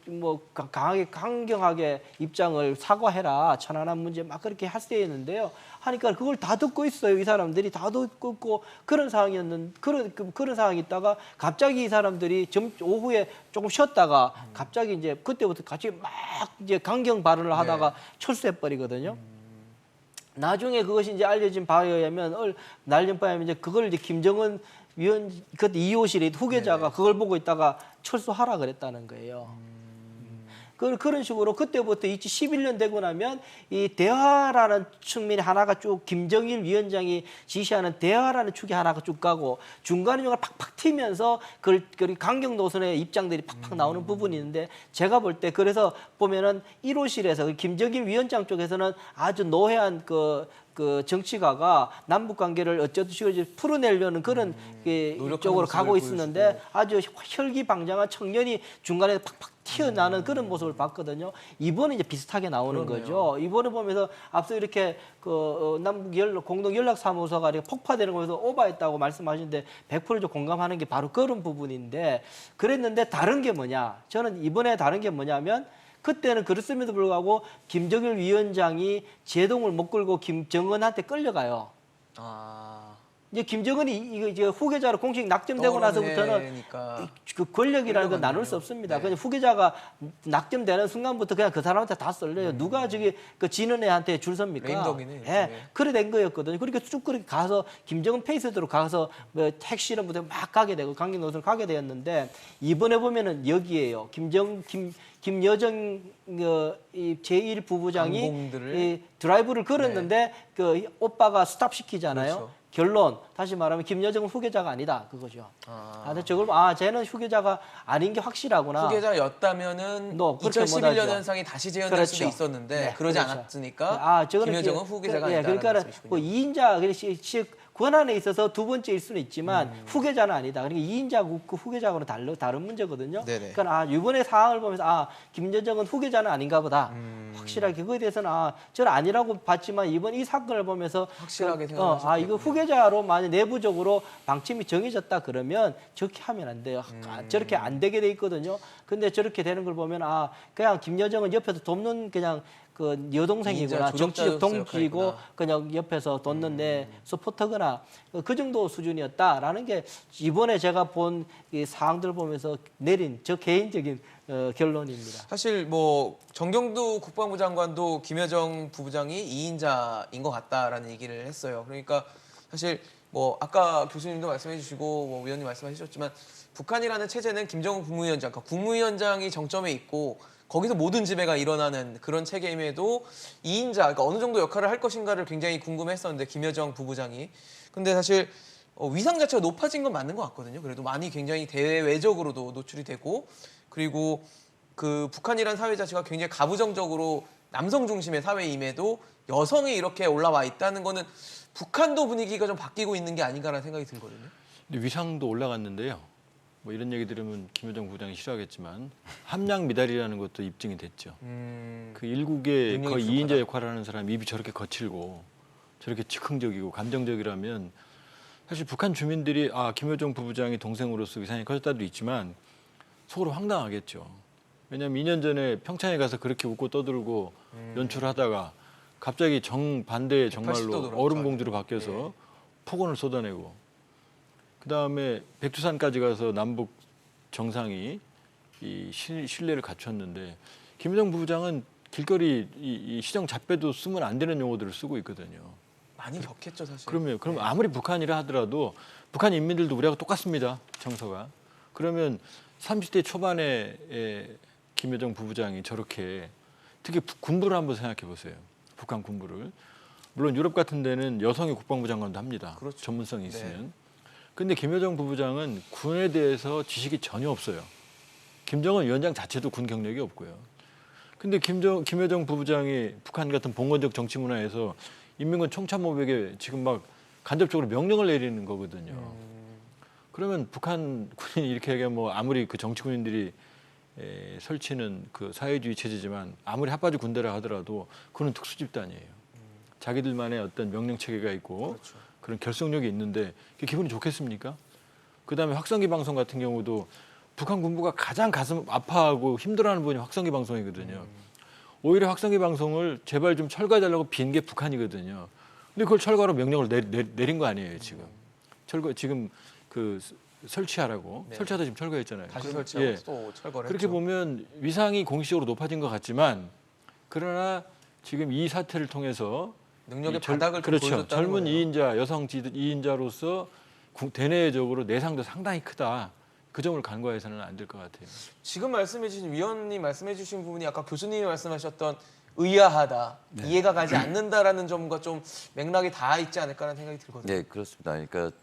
B: 뭐 강경하게 입장을 사과해라 천안함 문제 막 그렇게 할 때였는데요. 하니까 그걸 다 듣고 있어요. 이 사람들이 다 듣고 있고 그런 상황이었는 그런 상황이 있다가 갑자기 이 사람들이 오후에 조금 쉬었다가 갑자기 이제 그때부터 같이 막 이제 강경 발언을 하다가 철수해 버리거든요. 나중에 그것이 이제 알려진 바에 의하면 날린 바에 이제 그걸 이제 김정은 그때 2호실의 후계자가 그걸 보고 있다가 철수하라 그랬다는 거예요. 그런 식으로 그때부터 2011년 되고 나면 이 대화라는 측면이 하나가 쭉 김정일 위원장이 지시하는 대화라는 축이 하나가 쭉 가고 중간에 팍팍 튀면서 그걸 강경 노선의 입장들이 팍팍 나오는 부분이 있는데 제가 볼 때 그래서 보면은 1호실에서 김정일 위원장 쪽에서는 아주 노회한 그 정치가가 남북 관계를 어쩌듯이 풀어내려는 그런 쪽으로 가고 있었는데 아주 혈기방장한 청년이 중간에 팍팍 튀어나오는 그런 모습을 봤거든요. 이번에 이제 비슷하게 나오는 거죠. 이번에 보면서 앞서 이렇게 남북 공동 연락사무소가 이렇게 폭파되는 거에서 오버했다고 말씀하시는데 100% 공감하는 게 바로 그런 부분인데 그랬는데 다른 게 뭐냐? 저는 이번에 다른 게 뭐냐면 그때는 그랬음에도 불구하고 김정일 위원장이 제동을 못 끌고 김정은한테 끌려가요. 이제 김정은이 이거 이제 후계자로 공식 낙점되고 나서부터는
A: 떠올라내니까.
B: 그 권력이라는 건
A: 흘러갔네요.
B: 나눌 수 없습니다.
A: 네.
B: 그냥 후계자가 낙점되는 순간부터 그냥 그 사람한테 다 쏠려요. 누가 저기 그 지는 애한테 줄 섭니까?
A: 레임덕이네,
B: 예,
A: 일종의.
B: 그래 된 거였거든요. 그러니까 쭉 그렇게 가서 김정은 페이스대로 가서 뭐 택시는 부터 막 가게 되고 강경 노선을 가게 되었는데 이번에 보면은 여기에요. 김여정 이 제1 부부장이
A: 강공들을.
B: 이 드라이브를 걸었는데 그 오빠가 스탑 시키잖아요.
A: 그렇죠.
B: 결론 다시 말하면 김여정은 후계자가 아니다 그거죠.
A: 아.
B: 근데 저걸 쟤는 후계자가 아닌 게 확실하구나.
A: 후계자였다면은
B: 그렇게
A: 2011년
B: 못하죠.
A: 현상이 다시 재현될
B: 그렇죠.
A: 수도 있었는데
B: 네,
A: 그러지
B: 그렇죠.
A: 않았으니까
B: 저거는
A: 김여정은 후계자가
B: 예,
A: 아니다라는
B: 그러니까
A: 말씀이시군요.
B: 뭐 2인자 권한에 있어서 두 번째일 수는 있지만 후계자는 아니다. 그러니까 2인자 그 후계자하고는 다른 문제거든요.
A: 네네.
B: 그러니까 이번에 상황을 보면서 김여정은 후계자는 아닌가 보다. 확실하게 그거에 대해서는 저는 아니라고 봤지만 이번 이 사건을 보면서
A: 확실하게 생각하셨군요.
B: 이거 후계자로 만약 내부적으로 방침이 정해졌다 그러면 저렇게 하면 안 돼요. 저렇게 안 되게 돼 있거든요. 근데 저렇게 되는 걸 보면 그냥 김여정은 옆에서 돕는 그냥 그 여동생이구나,
A: 이인자
B: 정치적
A: 조력자
B: 동지고
A: 역할이구나.
B: 그냥 옆에서 돕는데 서포터거나 그 정도 수준이었다라는 게 이번에 제가 본 이 사항들 보면서 내린 저 개인적인 결론입니다.
A: 사실 뭐 정경두 국방부 장관도 김여정 부부장이 2인자인 것 같다라는 얘기를 했어요. 그러니까 사실 뭐 아까 교수님도 말씀해 주시고 뭐 위원님 말씀하셨지만 북한이라는 체제는 김정은 국무위원장, 그러니까 국무위원장이 정점에 있고 거기서 모든 지배가 일어나는 그런 체계임에도 2인자, 그러니까 어느 정도 역할을 할 것인가를 굉장히 궁금했었는데 김여정 부부장이. 근데 사실 위상 자체가 높아진 건 맞는 것 같거든요. 그래도 많이 굉장히 대외적으로도 노출이 되고 그리고 그 북한이라는 사회 자체가 굉장히 가부장적으로 남성 중심의 사회임에도 여성이 이렇게 올라와 있다는 거는 북한도 분위기가 좀 바뀌고 있는 게 아닌가라는 생각이 들거든요.
C: 근데 위상도 올라갔는데요. 뭐 이런 얘기 들으면 김여정 부장이 싫어하겠지만 함량 미달이라는 것도 입증이 됐죠. 그 일국의
A: 능력이
C: 거의
A: 부족하다.
C: 2인자 역할을 하는 사람 입이 저렇게 거칠고 저렇게 즉흥적이고 감정적이라면 사실 북한 주민들이 김여정 부부장이 동생으로서 위상이 커졌다도 있지만 속으로 황당하겠죠. 왜냐하면 2년 전에 평창에 가서 그렇게 웃고 떠들고 연출하다가 갑자기 정반대의
A: 180도
C: 정말로
A: 돌아가죠.
C: 얼음공주로 바뀌어서 폭언을 쏟아내고 그다음에 백두산까지 가서 남북 정상이 이 신뢰를 갖췄는데 김여정 부부장은 길거리 이 시정 잡배도 쓰면 안 되는 용어들을 쓰고 있거든요.
A: 많이 격했죠 사실.
C: 그럼 아무리 북한이라 하더라도 북한 인민들도 우리하고 똑같습니다. 정서가. 그러면 30대 초반에 김여정 부부장이 저렇게 특히 군부를 한번 생각해 보세요. 북한 군부를. 물론 유럽 같은 데는 여성의 국방부 장관도 합니다.
A: 그렇죠.
C: 전문성이 있으면.
A: 네.
C: 근데 김여정 부부장은 군에 대해서 지식이 전혀 없어요. 김정은 위원장 자체도 군 경력이 없고요. 근데 김여정 부부장이 북한 같은 봉건적 정치 문화에서 인민군 총참모백에 지금 막 간접적으로 명령을 내리는 거거든요. 그러면 북한 군인이 이렇게 얘기하면 뭐 아무리 그 정치군인들이 설치는 그 사회주의 체제지만 아무리 핫바지 군대라 하더라도 그는 특수 집단이에요. 자기들만의 어떤 명령 체계가 있고
A: 그렇죠.
C: 그런 결속력이 있는데 그게 기분이 좋겠습니까? 그다음에 확성기 방송 같은 경우도 북한 군부가 가장 가슴 아파하고 힘들어하는 부분이 확성기 방송이거든요. 오히려 확성기 방송을 제발 좀 철거해달라고 빈 게 북한이거든요. 근데 그걸 철거하라고 명령을 내린 거 아니에요 지금. 지금 그 설치하라고
A: 네.
C: 설치하다 지금 철거했잖아요.
A: 다시 설치하고
C: 예.
A: 또 철거를
C: 그렇게
A: 했죠.
C: 보면 위상이 공식적으로 높아진 것 같지만 그러나 지금 이 사태를 통해서
A: 능력의
C: 이
A: 바닥을 좀
C: 그렇죠.
A: 보여줬다는
C: 젊은
A: 거예요.
C: 2인자 여성 2인자로서 대내적으로 내상도 상당히 크다. 그 점을 간과해서는 안 될 것 같아요.
A: 지금 말씀해주신 위원님 말씀해주신 부분이 아까 교수님이 말씀하셨던 의아하다, 이해가 가지 않는다라는 점과 좀 맥락이 다 있지 않을까라는 생각이 들거든요.
D: 네, 그렇습니다. 그러니까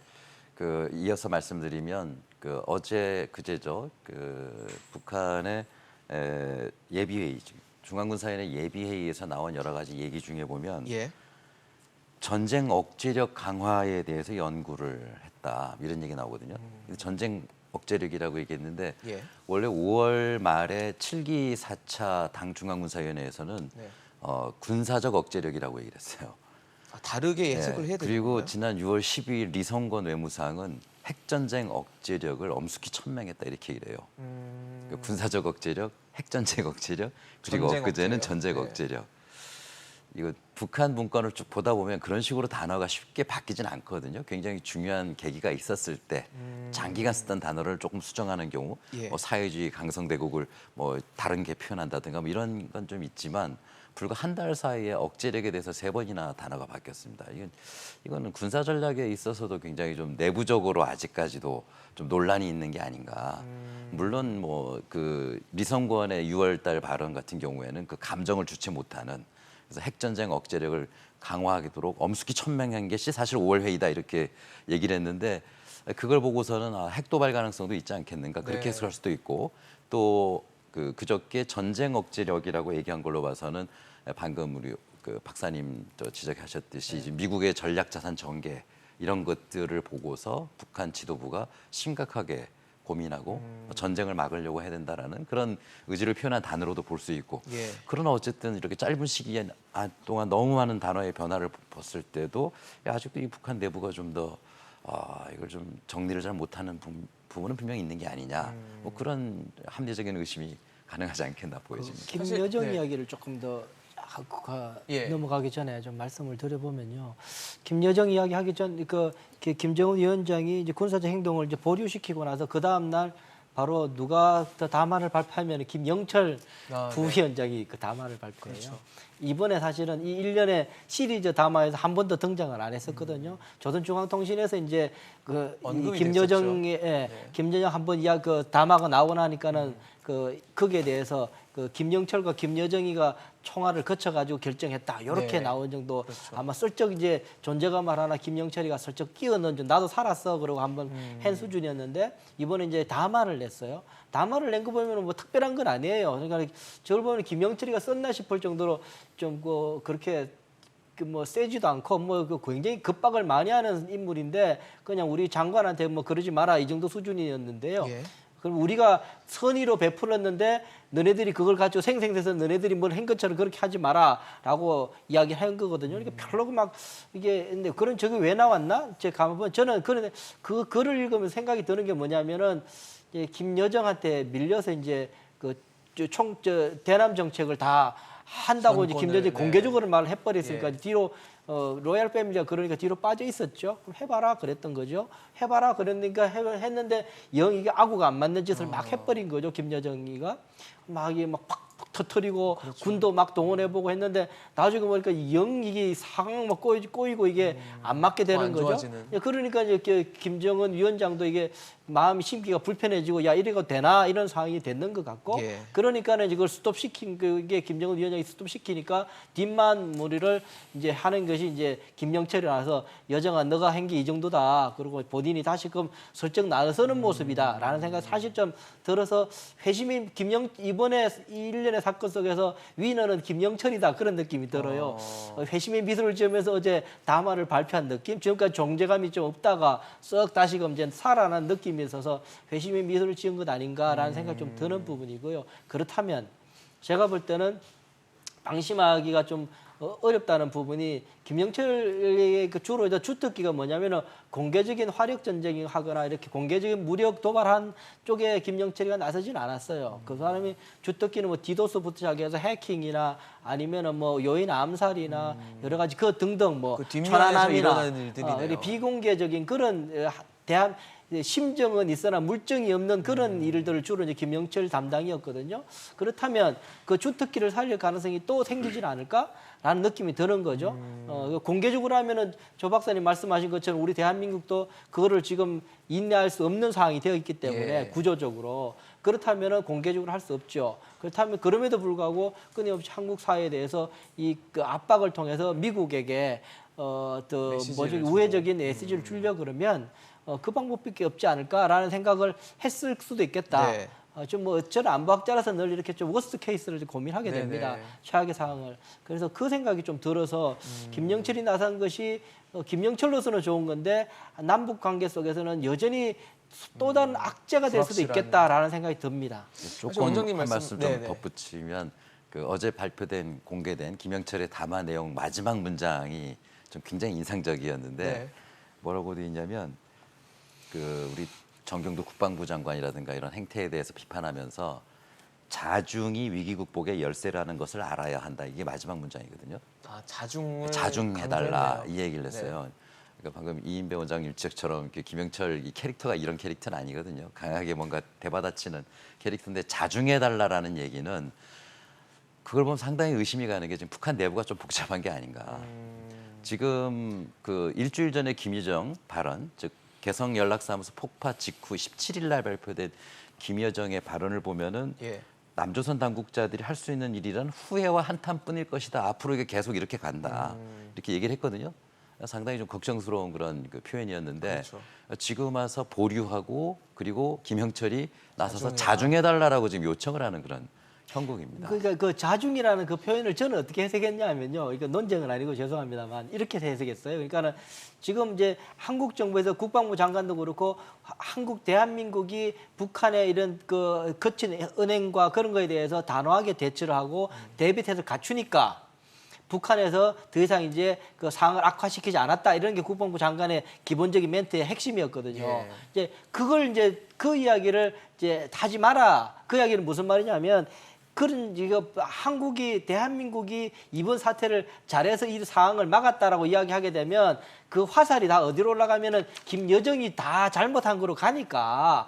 D: 그 이어서 말씀드리면 그 그제죠. 그 북한의 예비회의 중앙군사위원회 예비회의에서 나온 여러 가지 얘기 중에 보면
A: 예.
D: 전쟁 억제력 강화에 대해서 연구를 했다 이런 얘기 나오거든요. 전쟁 억제력이라고 얘기했는데
A: 예.
D: 원래 5월 말에 7기 4차 당 중앙군사위원회에서는
A: 네.
D: 군사적 억제력이라고 얘기를 했어요.
A: 다르게 예측을 해야 되는
D: 그리고
A: 건가요?
D: 지난 6월 12일 리성건 외무상은 핵전쟁 억제력을 엄숙히 천명했다 이렇게 얘기를 해요. 그러니까 군사적 억제력, 핵전쟁 억제력, 그리고
A: 전쟁
D: 엊그제는
A: 억제력.
D: 전쟁
A: 네.
D: 억제력. 이거 북한 문건을 쭉 보다 보면 그런 식으로 단어가 쉽게 바뀌진 않거든요. 굉장히 중요한 계기가 있었을 때 장기간 쓰던 단어를 조금 수정하는 경우,
A: 예.
D: 뭐 사회주의 강성대국을 뭐 다른 게 표현한다든가 뭐 이런 건 좀 있지만 불과 한 달 사이에 억제력에 대해서 3번이나 단어가 바뀌었습니다. 이거는 군사 전략에 있어서도 굉장히 좀 내부적으로 아직까지도 좀 논란이 있는 게 아닌가. 물론 뭐 그 리성권의 6월달 발언 같은 경우에는 그 감정을 주체 못하는, 그래서 핵전쟁 억제력을 강화하도록 엄숙히 천명한 것이 사실 5월 회의다 이렇게 얘기를 했는데, 그걸 보고서는 핵 도발 가능성도 있지 않겠는가 그렇게
A: 네.
D: 해석할 수도 있고, 또 그저께 전쟁 억제력이라고 얘기한 걸로 봐서는 방금 우리 그 박사님 또 지적하셨듯이 이제 미국의 전략 자산 전개 이런 것들을 보고서 북한 지도부가 심각하게 고민하고 전쟁을 막으려고 해야 된다라는 그런 의지를 표현한 단어로도 볼 수 있고,
A: 예.
D: 그러나 어쨌든 이렇게 짧은 시기에 동안 너무 많은 단어의 변화를 봤을 때도 아직도 이 북한 내부가 좀 더 이걸 좀 정리를 잘 못하는 부분은 분명히 있는 게 아니냐, 뭐 그런 합리적인 의심이 가능하지 않겠나 보여집니다.
B: 김여정
A: 네.
B: 이야기를 조금 더
A: 예.
B: 넘어가기 전에 좀 말씀을 드려보면요. 김여정 이야기 하기 전 김정은 위원장이 이제 군사적 행동을 이제 보류시키고 나서 그 다음 날 바로 누가 더 담화를 발표하면 김영철
A: 네.
B: 부위원장이 그 담화를 발표해요.
A: 그렇죠.
B: 이번에 사실은 이 일련의 시리즈 담화에서 한 번도 등장을 안 했었거든요. 조선중앙통신에서 이제 그
A: 언급이
B: 김여정의 김여정 한번 그 담화가 나오고 나니까는 거기에 대해서 그 김영철과 김여정이가 총화를 거쳐가지고 결정했다. 이렇게
A: 네.
B: 나온 정도.
A: 그렇죠.
B: 아마 슬쩍 이제 존재감을 하나 김영철이가 슬쩍 끼워 넣은 좀 나도 살았어 그러고 한번 한 수준이었는데, 이번에 이제 담화를 냈어요. 담화를 낸 거 보면 뭐 특별한 건 아니에요. 그러니까 저걸 보면 김영철이가 썼나 싶을 정도로 좀 그렇게 뭐 세지도 않고 뭐 굉장히 급박을 많이 하는 인물인데, 그냥 우리 장관한테 뭐 그러지 마라 이 정도 수준이었는데요.
A: 예.
B: 그럼 우리가 선의로 베풀었는데 너네들이 그걸 가지고 생생돼서 너네들이 뭘 한 것처럼 그렇게 하지 마라라고 이야기한 거거든요. 그러니까 별로 막 이게 근데 그런 적이 왜 나왔나? 제가 가만 보면 저는 그런데 그 글을 읽으면 생각이 드는 게 뭐냐면은 이제 김여정한테 밀려서 이제 대남 정책을 다 한다고 이제
A: 선권을,
B: 김여정이
A: 네.
B: 공개적으로 말을 해버렸으니까
A: 예.
B: 뒤로 로얄 패밀리가 그러니까 뒤로 빠져 있었죠. 그럼 해봐라 그랬던 거죠. 해봐라 그랬으니까 했는데 영 이게 아구가 안 맞는 짓을 막 해버린 거죠. 김여정이가 막 이게 막 팍팍 터트리고 군도 막 동원해보고 했는데 나중에 보니까 영 이게 상황 막 꼬이고 이게 안 맞게 되는
A: 안
B: 거죠.
A: 좋아지는.
B: 예, 그러니까 이제 김정은 위원장도 이게 마음이 심기가 불편해지고 야 이래가 되나 이런 상황이 됐는 것 같고,
A: 예.
B: 그러니까는 이걸 스톱시킨 그게 김정은 위원장이 스톱시키니까 뒷만 무리를 이제 하는 것이 이제 김영철이 나와서 여정아 너가 한 게 이 정도다. 그리고 본인이 다시금 슬쩍 나서는 모습이다라는 생각 사실 좀 들어서 회심이 이번에 이 일련의 사건 속에서 위너는 김영철이다 그런 느낌이 들어요. 회심의 미소를 지으면서 어제 담화를 발표한 느낌. 지금까지 존재감이 좀 없다가 썩 다시금 이제 살아난 느낌이 있어서 회심의 미소를 지은 것 아닌가라는 생각이 좀 드는 부분이고요. 그렇다면 제가 볼 때는 방심하기가 좀 어렵다는 부분이 김영철의 주로 주특기가 뭐냐면은 공개적인 화력 전쟁을 하거나 이렇게 공개적인 무력 도발한 쪽에 김영철이가 나서지는 않았어요. 그 사람이 주특기는 뭐 디도스부터 시작해서 해킹이나 아니면은 뭐 요인 암살이나 여러 가지 그 등등 뭐
A: 그 뒷면에서 일어나는 일들이네요.
B: 이렇게 비공개적인 그런 심정은 있으나 물증이 없는 그런 일들을 주로 이제 김영철 담당이었거든요. 그렇다면 그 주특기를 살릴 가능성이 또 생기질 않을까라는 느낌이 드는 거죠. 공개적으로 하면은 조 박사님 말씀하신 것처럼 우리 대한민국도 그거를 지금 인내할 수 없는 상황이 되어 있기 때문에
A: 예.
B: 구조적으로 그렇다면은 공개적으로 할 수 없죠. 그렇다면 그럼에도 불구하고 끊임없이 한국 사회에 대해서 그 압박을 통해서 미국에게
A: 메시지를 주고.
B: 우회적인 메시지를 주려 그러면 그 방법밖에 없지 않을까라는 생각을 했을 수도 있겠다.
A: 네.
B: 좀 뭐 저는 안보학자라서 늘 이렇게 좀 워스트 케이스를 좀 고민하게
A: 네네.
B: 됩니다. 최악의 상황을. 그래서 그 생각이 좀 들어서 김영철이 나선 것이 김영철로서는 좋은 건데 남북 관계 속에서는 여전히 또 다른 악재가 될 수도
A: 불확실한.
B: 있겠다라는 생각이 듭니다.
D: 조금
A: 원장님
D: 한
A: 말씀-
D: 말씀 좀
A: 네네.
D: 덧붙이면 그 어제 발표된 공개된 김영철의 담화 내용 마지막 문장이 좀 굉장히 인상적이었는데
A: 네.
D: 뭐라고 되어 있냐면 그 우리 정경도 국방부 장관이라든가 이런 행태에 대해서 비판하면서 자중이 위기 극복의 열쇠라는 것을 알아야 한다. 이게 마지막 문장이거든요.
A: 아, 자중을
D: 자중해달라
A: 강조했네요.
D: 이 얘기를 했어요. 그러니까 방금 이인배 원장님 지적처럼 김영철 이 캐릭터가 이런 캐릭터는 아니거든요. 강하게 뭔가 대받아치는 캐릭터인데 자중해달라라는 얘기는 그걸 보면 상당히 의심이 가는 게 지금 북한 내부가 좀 복잡한 게 아닌가. 지금 그 일주일 전에 김여정 발언, 즉 개성 연락사무소 폭파 직후 17일 날 발표된 김여정의 발언을 보면은
A: 예.
D: 남조선 당국자들이 할 수 있는 일이란 후회와 한탄뿐일 것이다. 앞으로 이게 계속 이렇게 간다. 이렇게 얘기를 했거든요. 상당히 좀 걱정스러운 그런 그 표현이었는데
A: 그렇죠.
D: 지금 와서 보류하고 그리고 김형철이 나서서
A: 자중해라.
D: 자중해달라고 지금 요청을 하는 그런 형국입니다.
B: 그러니까 그 자중이라는 그 표현을 저는 어떻게 해석했냐면요. 이거 논쟁은 아니고 죄송합니다만 이렇게 해석했어요. 그러니까는 지금 이제 한국 정부에서 국방부 장관도 그렇고 한국 대한민국이 북한의 이런 그 거친 은행과 그런 거에 대해서 단호하게 대처를 하고 대비 태세를 갖추니까 북한에서 더 이상 이제 그 상황을 악화시키지 않았다 이런 게 국방부 장관의 기본적인 멘트의 핵심이었거든요.
A: 예.
B: 이제 그걸 이제 그 이야기를 이제 하지 마라. 그 이야기는 무슨 말이냐면 그런 이거 한국이 대한민국이 이번 사태를 잘해서 이 상황을 막았다라고 이야기하게 되면 그 화살이 다 어디로 올라가면은 김여정이 다 잘못한 거로 가니까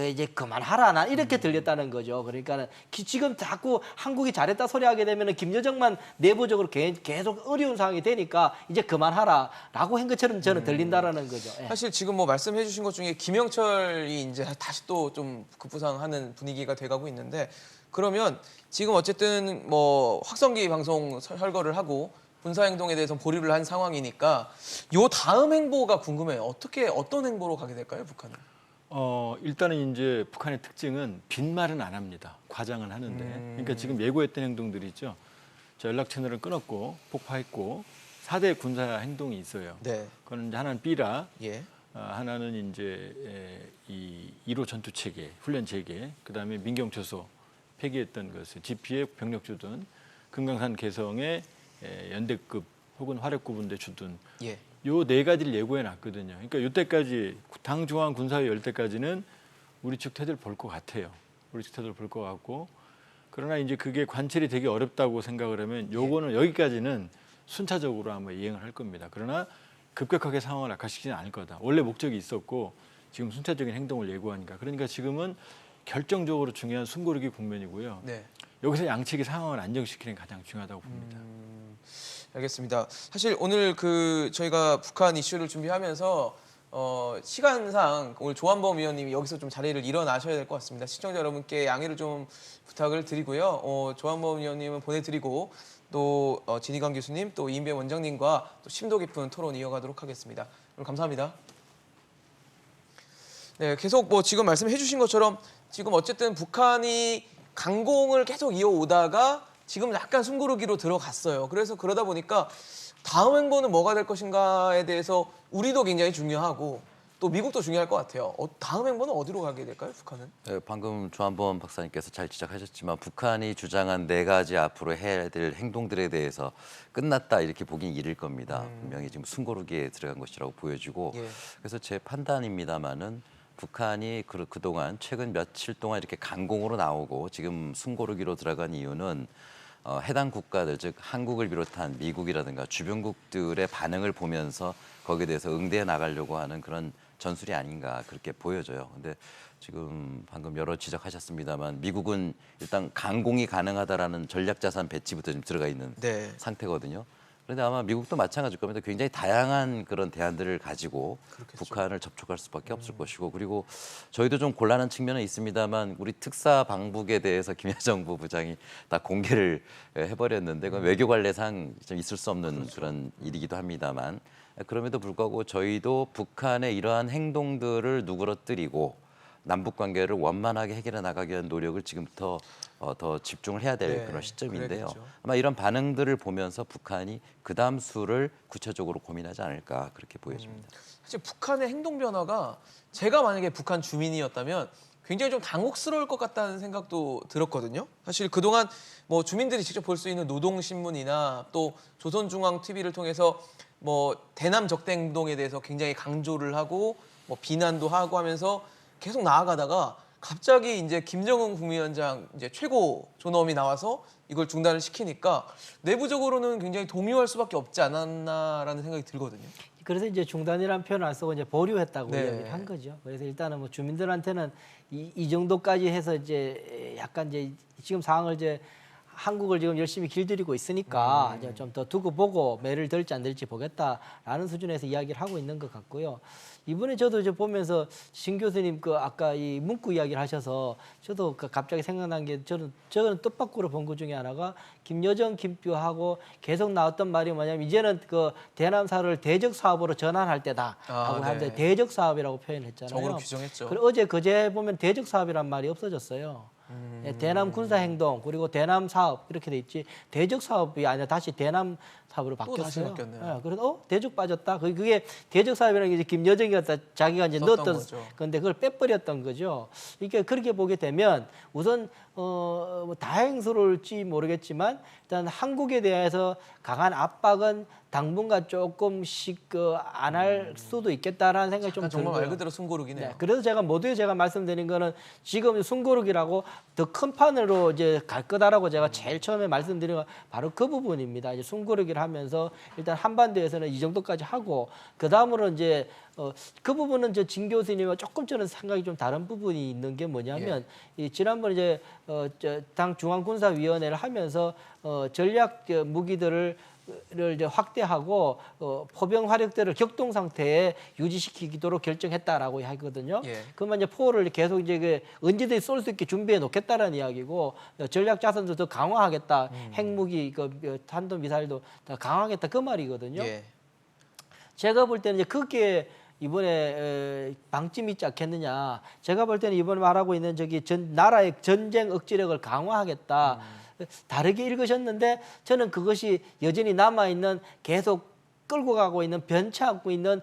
B: 이제 그만하라 나 이렇게 들렸다는 거죠. 그러니까는 지금 자꾸 한국이 잘했다 소리하게 되면은 김여정만 내부적으로 계속 어려운 상황이 되니까 이제 그만하라라고 한 것처럼 저는 들린다라는 거죠. 예.
A: 사실 지금 뭐 말씀해 주신 것 중에 김영철이 이제 다시 또 좀 급부상하는 분위기가 돼가고 있는데 그러면 지금 어쨌든 뭐 확성기 방송 철거를 하고 군사행동에 대해서 보류를 한 상황이니까 요 다음 행보가 궁금해요. 어떤 행보로 가게 될까요, 북한은?
C: 일단은 이제 북한의 특징은 빈말은 안 합니다. 과장은 하는데. 그러니까 지금 예고했던 행동들이 있죠. 자, 연락 채널을 끊었고 폭파했고 4대 군사 행동이 있어요.
A: 네.
C: 그건 이제 하나는 삐라,
A: 예.
C: 하나는 이제 이 1호 전투 체계, 훈련 체계, 그다음에 민경초소 폐기했던 것을 GP에 병력 주둔, 금강산 개성에 연대급 혹은 화력구 분대 주둔.
A: 예.
C: 요 네 가지를 예고해 놨거든요. 그러니까 이때까지 당 중앙 군사위 열 때까지는 우리 측 태도를 볼 것 같아요. 우리 측 태도를 볼 것 같고 그러나 이제 그게 관찰이 되게 어렵다고 생각을 하면 요거는 여기까지는 순차적으로 아마 이행을 할 겁니다. 그러나 급격하게 상황을 악화시키지는 않을 거다. 원래 목적이 있었고 지금 순차적인 행동을 예고하니까 그러니까 지금은 결정적으로 중요한 숨고르기 국면이고요.
A: 네.
C: 여기서 양측이 상황을 안정시키는 게 가장 중요하다고 봅니다.
A: 알겠습니다. 사실 오늘 저희가 북한 이슈를 준비하면서 시간상 오늘 조한범 위원님이 여기서 좀 자리를 일어나셔야 될 것 같습니다. 시청자 여러분께 양해를 좀 부탁을 드리고요. 조한범 위원님은 보내드리고 또 진희강 교수님 또 이인배 원장님과 또 심도 깊은 토론 이어가도록 하겠습니다. 오늘 감사합니다. 네, 계속 뭐 지금 말씀해 주신 것처럼 지금 어쨌든 북한이 강공을 계속 이어오다가 지금 약간 숨고르기로 들어갔어요. 그래서 그러다 보니까 다음 행보는 뭐가 될 것인가에 대해서 우리도 굉장히 중요하고 또 미국도 중요할 것 같아요. 다음 행보는 어디로 가게 될까요, 북한은?
D: 네, 방금 조한범 박사님께서 잘 지적하셨지만 북한이 주장한 네 가지 앞으로 해야 될 행동들에 대해서 끝났다 이렇게 보긴 이를 겁니다. 분명히 지금 숨고르기에 들어간 것이라고 보여지고
A: 예.
D: 그래서 제 판단입니다마는 북한이 그동안 최근 며칠 동안 이렇게 강공으로 나오고 지금 숨고르기로 들어간 이유는 해당 국가들 즉 한국을 비롯한 미국이라든가 주변국들의 반응을 보면서 거기에 대해서 응대해 나가려고 하는 그런 전술이 아닌가 그렇게 보여져요. 근데 지금 방금 여러 지적하셨습니다만 미국은 일단 강공이 가능하다라는 전략자산 배치부터 좀 들어가 있는
A: 네.
D: 상태거든요. 그런데 아마 미국도 마찬가지일 겁니다. 굉장히 다양한 그런 대안들을 가지고
A: 그렇겠죠.
D: 북한을 접촉할 수밖에 없을 것이고 그리고 저희도 좀 곤란한 측면은 있습니다만 우리 특사 방북에 대해서 김여정 부부장이 다 공개를 해버렸는데 그건 외교 관례상 좀 있을 수 없는 그런 일이기도 합니다만 그럼에도 불구하고 저희도 북한의 이러한 행동들을 누그러뜨리고 남북 관계를 원만하게 해결해 나가기 위한 노력을 지금부터 더 집중을 해야 될
A: 네,
D: 그런 시점인데요.
A: 그래야겠죠.
D: 아마 이런 반응들을 보면서 북한이 그 다음 수를 구체적으로 고민하지 않을까 그렇게 보여집니다.
A: 사실 북한의 행동 변화가 제가 만약에 북한 주민이었다면 굉장히 좀 당혹스러울 것 같다는 생각도 들었거든요. 사실 그동안 뭐 주민들이 직접 볼 수 있는 노동신문이나 또 조선중앙 TV를 통해서 뭐 대남 적대 행동에 대해서 굉장히 강조를 하고 뭐 비난도 하고 하면서 계속 나아가다가 갑자기 이제 김정은 국무위원장 이제 최고 존엄이 나와서 이걸 중단을 시키니까 내부적으로는 굉장히 동요할 수밖에 없지 않았나라는 생각이 들거든요.
B: 그래서 이제 중단이라는 표현을 안 쓰고 이제 보류했다고
A: 네.
B: 이야기를 한 거죠. 그래서 일단은 뭐 주민들한테는 이 정도까지 해서 이제 약간 이제 지금 상황을 이제 한국을 지금 열심히 길들이고 있으니까 이제 좀 더 두고 보고 매를 들지 안 들지 보겠다라는 수준에서 이야기를 하고 있는 것 같고요. 이번에 저도 이제 보면서 신 교수님 그 아까 이 문구 이야기를 하셔서 저도 그 갑자기 생각난 게 저는 뜻밖으로 본 것 중에 하나가 김여정, 김표하고 계속 나왔던 말이 뭐냐면 이제는 그 대남사를 대적 사업으로 전환할 때다 하고
A: 네.
B: 하는데 대적 사업이라고 표현했잖아요.
A: 적으로 규정했죠.
B: 그리고 어제 그제 보면 대적 사업이란 말이 없어졌어요. 예, 대남 군사 행동 그리고 대남 사업 이렇게 돼 있지 대적 사업이 아니라 다시 대남 사업으로
A: 또 다시
B: 바뀌었어요.
A: 바뀌었네요.
B: 예, 그래서 대적 빠졌다. 그게 대적 사업이라는 게 이제 김여정이가 자기가 이제
A: 썼던
B: 넣었던
A: 거죠.
B: 건데 그걸 빼버렸던 거죠. 이게 그렇게 보게 되면 우선 뭐 다행스러울지 모르겠지만 일단 한국에 대해서 강한 압박은 당분간 조금씩 안 할 수도 있겠다라는 생각이 좀
A: 정말
B: 들고요.
A: 말 그대로 숨고르기네요.
B: 네, 그래서 제가 말씀드린 거는 지금 숨고르기라고 더 큰 판으로 이제 갈 거다라고 제가 제일 처음에 말씀드린 건 바로 그 부분입니다. 이제 숨고르기를 하면서 일단 한반도에서는 이 정도까지 하고 그 다음으로 이제 그 부분은 진 교수님과 조금 저는 생각이 좀 다른 부분이 있는 게 뭐냐면 이 지난번 이제 당 중앙군사위원회를 하면서 전략 무기들을 이제 확대하고 포병 화력대를 격동 상태에 유지시키도록 결정했다라고 하거든요.
A: 예.
B: 그러면 이제 포를 계속 이제 그 언제든지 쏠 수 있게 준비해 놓겠다라는 이야기고 전략 자산도 더 강화하겠다. 핵무기, 탄도 미사일도 더 강화하겠다 그 말이거든요.
A: 예.
B: 제가 볼 때는 이제 그게 이번에 방침이 있지 않겠느냐. 제가 볼 때는 이번에 말하고 있는 나라의 전쟁 억지력을 강화하겠다. 다르게 읽으셨는데 저는 그것이 여전히 남아있는 계속 끌고 가고 있는 변치 않고 있는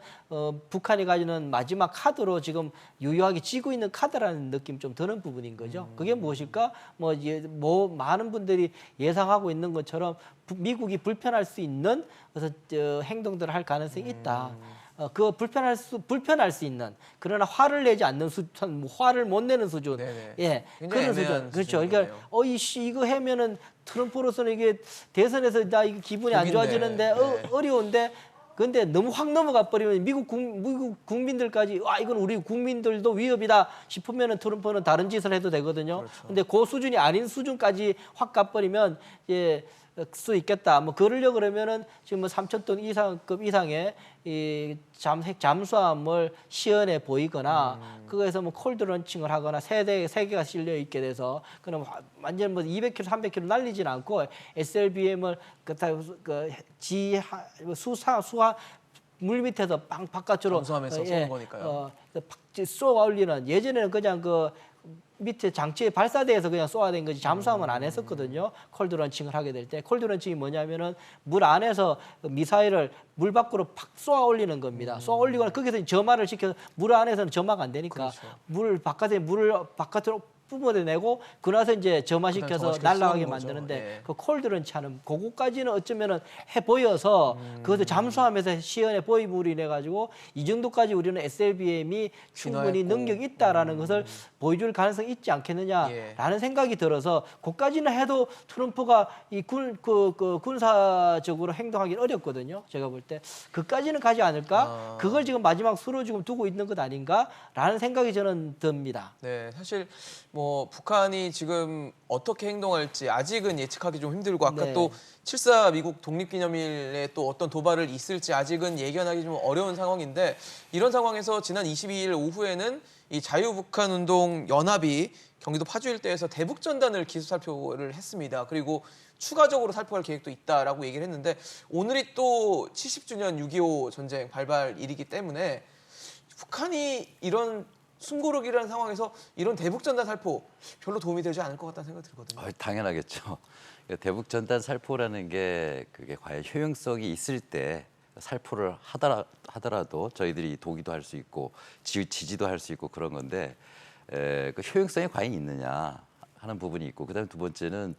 B: 북한이 가지는 마지막 카드로 지금 유효하게 쥐고 있는 카드라는 느낌 좀 드는 부분인 거죠. 그게 무엇일까? 뭐 많은 분들이 예상하고 있는 것처럼 미국이 불편할 수 있는 행동들을 할 가능성이 있다. 그 불편할 수 있는 그러나 화를 내지 않는 화를 못 내는 수준.
A: 네네.
B: 예.
A: 굉장히
B: 그런 수준.
A: 애매한
B: 그렇죠.
A: 수준이네요.
B: 그러니까 이씨 이거 하면은 트럼프로서는 이게 대선에서 나 이게 기분이 안
A: 독인데.
B: 좋아지는데
A: 네.
B: 어려운데 근데 너무 확 넘어가 버리면 미국 국민들까지 이건 우리 국민들도 위협이다 싶으면은 트럼프는 다른 짓을 해도 되거든요.
A: 그렇죠.
B: 근데 그 수준이 아닌 수준까지 확 가버리면 수 있겠다. 뭐 그러려 그러면은 지금 뭐 3,000톤 이상급 이상의 이 잠수함을 시연해 보이거나 그거에서 뭐 콜드 런칭을 하거나 세 개가 실려 있게 돼서 그럼 완전 뭐 200km, 300km 날리진 않고 SLBM을 수하 물 밑에서 바깥으로
A: 잠수함에서 쏘는 거니까요.
B: 쏘아 올리는 예전에는 그냥 밑에 장치의 발사대에서 그냥 쏘아야 된 거지 잠수함은 안 했었거든요. 콜드 런칭을 하게 될 때 콜드 런칭이 뭐냐면은 물 안에서 미사일을 물 밖으로 팍 쏘아 올리는 겁니다. 쏘아 올리거나 거기서 점화를 시켜서 물 안에서는 점화가 안 되니까 물을 바깥으로 뿜어내고 그나서 이제 점화시켜서
A: 점화시켜서
B: 날아가게
A: 쏘는 거죠.
B: 만드는데
A: 예.
B: 그 콜드 런치하는 그거까지는 어쩌면은 해 보여서 그것도 잠수함에서 시연해 보이므로 인해 가지고 이 정도까지 우리는 SLBM이 충분히
A: 진화했고.
B: 능력이 있다라는 것을 보여줄 가능성이 있지 않겠느냐라는 생각이 들어서 그까지는 해도 트럼프가 이 군사적으로 행동하기는 어렵거든요. 제가 볼 때 그까지는 가지 않을까? 그걸 지금 마지막 수로 지금 두고 있는 것 아닌가라는 생각이 저는 듭니다.
A: 네, 사실 뭐 북한이 지금 어떻게 행동할지 아직은 예측하기 좀 힘들고 아까
B: 네.
A: 또 7.4 미국 독립기념일에 또 어떤 도발을 있을지 아직은 예견하기 좀 어려운 상황인데 이런 상황에서 지난 22일 오후에는 이 자유북한운동 연합이 경기도 파주 일대에서 대북전단을 기습 살포를 했습니다. 그리고 추가적으로 살포할 계획도 있다라고 얘기를 했는데 오늘이 또 70주년 6.25 전쟁 발발일이기 때문에 북한이 이런 숨고르기라는 상황에서 이런 대북전단 살포 별로 도움이 되지 않을 것 같다는 생각이 들거든요.
D: 당연하겠죠. 대북전단 살포라는 게 그게 과연 효용성이 있을 때 살포를 하더라도 저희들이 도기도 할 수 있고 지지도 할 수 있고 그런 건데 그 효용성이 과연 있느냐 하는 부분이 있고 그다음에 두 번째는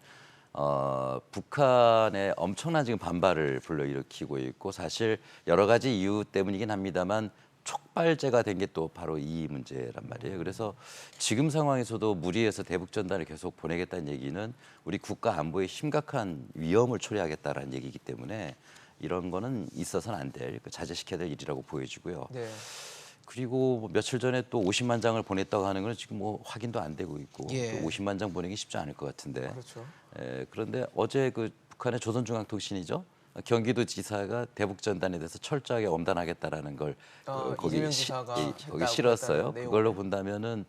D: 북한의 엄청난 지금 반발을 불러일으키고 있고 사실 여러 가지 이유 때문이긴 합니다만 촉발제가 된 게 또 바로 이 문제란 말이에요. 그래서 지금 상황에서도 무리해서 대북 전단을 계속 보내겠다는 얘기는 우리 국가 안보에 심각한 위험을 초래하겠다라는 얘기이기 때문에 이런 거는 있어서는 안 될, 자제시켜야 될 일이라고 보여지고요.
A: 네.
D: 그리고 뭐 며칠 전에 또 50만 장을 보냈다고 하는 건 지금 뭐 확인도 안 되고 있고
A: 예.
D: 또 50만 장 보내기 쉽지 않을 것 같은데.
A: 그렇죠.
D: 그런데 어제 그 북한의 조선중앙통신이죠. 경기도지사가 대북 전단에 대해서 철저하게 엄단하겠다라는 걸
A: 이재명 지사가
D: 거기
A: 했다고
D: 실었어요.
A: 했다는 내용을.
D: 그걸로 본다면은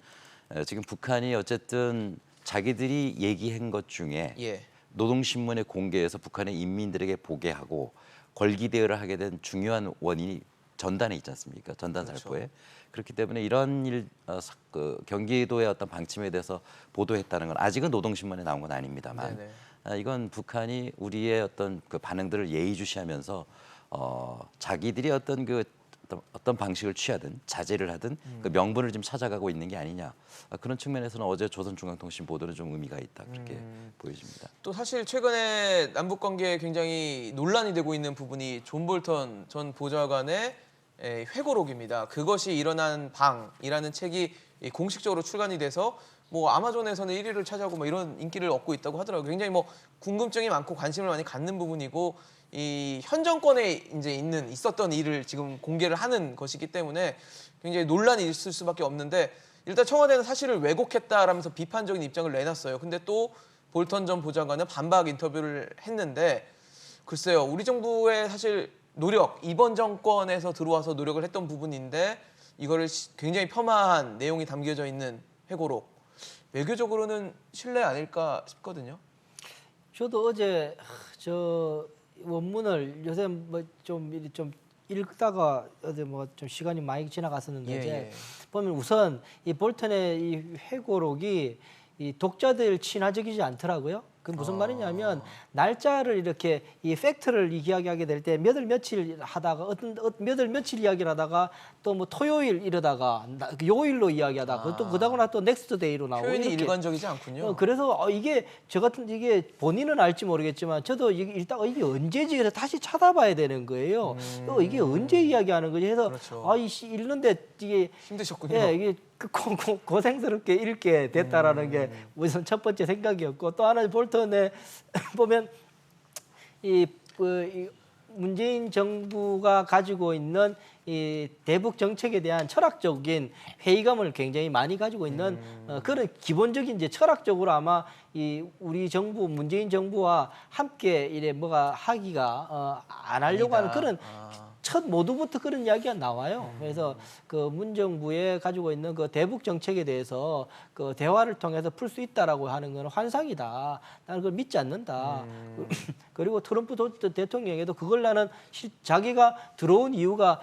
D: 지금 북한이 어쨌든 자기들이 얘기한 것 중에
A: 예.
D: 노동신문에 공개해서 북한의 인민들에게 보게 하고 걸기 대회를 하게 된 중요한 원인이 전단에 있지 않습니까? 전단
A: 그렇죠.
D: 살포에. 그렇기 때문에 이런 일, 경기도의 어떤 방침에 대해서 보도했다는 건 아직은 노동신문에 나온 건 아닙니다만
A: 네네.
D: 이건 북한이 우리의 어떤 그 반응들을 예의주시하면서 자기들이 어떤 방식을 취하든 자제를 하든 그 명분을 좀 찾아가고 있는 게 아니냐. 그런 측면에서는 어제 조선중앙통신 보도는 좀 의미가 있다 그렇게 보여집니다.
A: 또 사실 최근에 남북 관계에 굉장히 논란이 되고 있는 부분이 존 볼턴 전 보좌관의 회고록입니다. 그것이 일어난 방이라는 책이 공식적으로 출간이 돼서 뭐 아마존에서는 1위를 차지하고 뭐 이런 인기를 얻고 있다고 하더라고요. 굉장히 뭐 궁금증이 많고 관심을 많이 갖는 부분이고 이 현 정권에 이제 있었던 일을 지금 공개를 하는 것이기 때문에 굉장히 논란이 있을 수밖에 없는데 일단 청와대는 사실을 왜곡했다라면서 비판적인 입장을 내놨어요. 근데 또 볼턴 전 보좌관은 반박 인터뷰를 했는데 글쎄요. 우리 정부의 사실 노력, 이번 정권에서 들어와서 노력을 했던 부분인데 이거를 굉장히 폄하한 내용이 담겨져 있는 회고록. 외교적으로는 신뢰 아닐까 싶거든요.
B: 저도 어제 저 원문을 요새 뭐 좀 읽다가 어제 뭐 좀 시간이 많이 지나갔었는데
A: 예,
B: 이제
A: 예.
B: 보면 우선 이 볼턴의 이 회고록이 이 독자들 친화적이지 않더라고요. 그 무슨 말이냐면 날짜를 이렇게 이 팩트를 이야기하게 될 때 몇 월 며칠 하다가 몇 월 며칠 이야기를 하다가 또 뭐 토요일 이러다가 요일로 이야기하다가 또 그다음에 또 넥스트 데이로 나오고
A: 표현이
B: 이렇게.
A: 일관적이지 않군요.
B: 그래서 이게 저 같은 이게 본인은 알지 모르겠지만 저도 일단 이게 언제지 그래서 다시 찾아봐야 되는 거예요. 이게 언제 이야기하는 거지 해서
A: 그렇죠.
B: 이씨 읽는데 이게
A: 힘드셨군요.
B: 예, 이게 고생스럽게 읽게 됐다라는 게 우선 첫 번째 생각이었고 또 하나 볼턴에 보면 이 문재인 정부가 가지고 있는 이 대북 정책에 대한 철학적인 회의감을 굉장히 많이 가지고 있는 그런 기본적인 이제 철학적으로 아마 이 우리 정부 문재인 정부와 함께 이래 뭐가 하기가 안 하려고 하는 그런 첫 모두부터 그런 이야기가 나와요. 그래서 그 문정부에 가지고 있는 그 대북 정책에 대해서 그 대화를 통해서 풀 수 있다라고 하는 건 환상이다. 나는 그걸 믿지 않는다. 그리고 트럼프 대통령에도 그걸 나는 자기가 들어온 이유가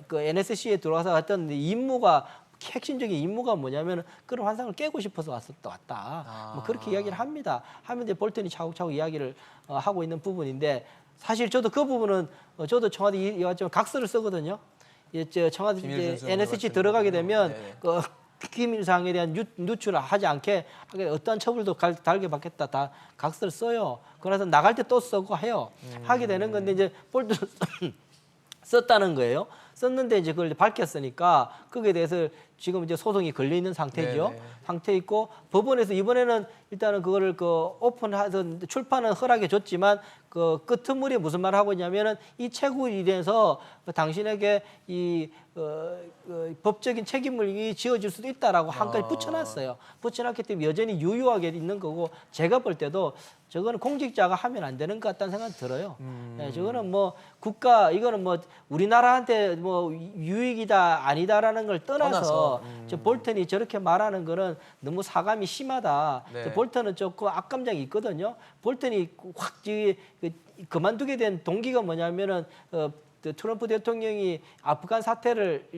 B: 그 NSC에 들어와서 했던 임무가 핵심적인 임무가 뭐냐면 그런 환상을 깨고 싶어서 왔다. 뭐 그렇게 이야기를 합니다. 하면 이제 볼턴이 차곡차곡 이야기를 하고 있는 부분인데 사실 저도 그 부분은 저도 청와대 이왔지만 각서를 쓰거든요. 청와대 이제 NSC 들어가게 되면 그 기밀사항에 대한 누출을 하지 않게 어떠한 처벌도 달게 받겠다 다 각서를 써요. 그래서 나갈 때 또 쓰고 해요. 하게 되는 건데 이제 볼턴 썼다는 거예요. 썼는데 이제 그걸 밝혔으니까 거기에 대해서 지금 이제 소송이 걸려 있는 상태죠.
A: 네네.
B: 상태 있고 법원에서 이번에는 일단은 그거를 그 오픈하던 출판은 허락해 줬지만 그 끄트머리에 무슨 말을 하고 있냐면은 이 책으로 인해서 당신에게 이 법적인 책임을 지어질 수도 있다라고 한까지 붙여놨어요. 붙여놨기 때문에 여전히 유효하게 있는 거고 제가 볼 때도 저거는 공직자가 하면 안 되는 것 같다는 생각이 들어요. 네, 저거는 뭐 이거는 뭐 우리나라한테 뭐 유익이다 아니다라는 걸 떠나서 저 볼턴이 저렇게 말하는 거는 너무 사감이 심하다.
A: 네.
B: 저 볼턴은 조금 악감정이 있거든요. 볼턴이 확 그만두게 된 동기가 뭐냐면은 트럼프 대통령이 아프간 사태를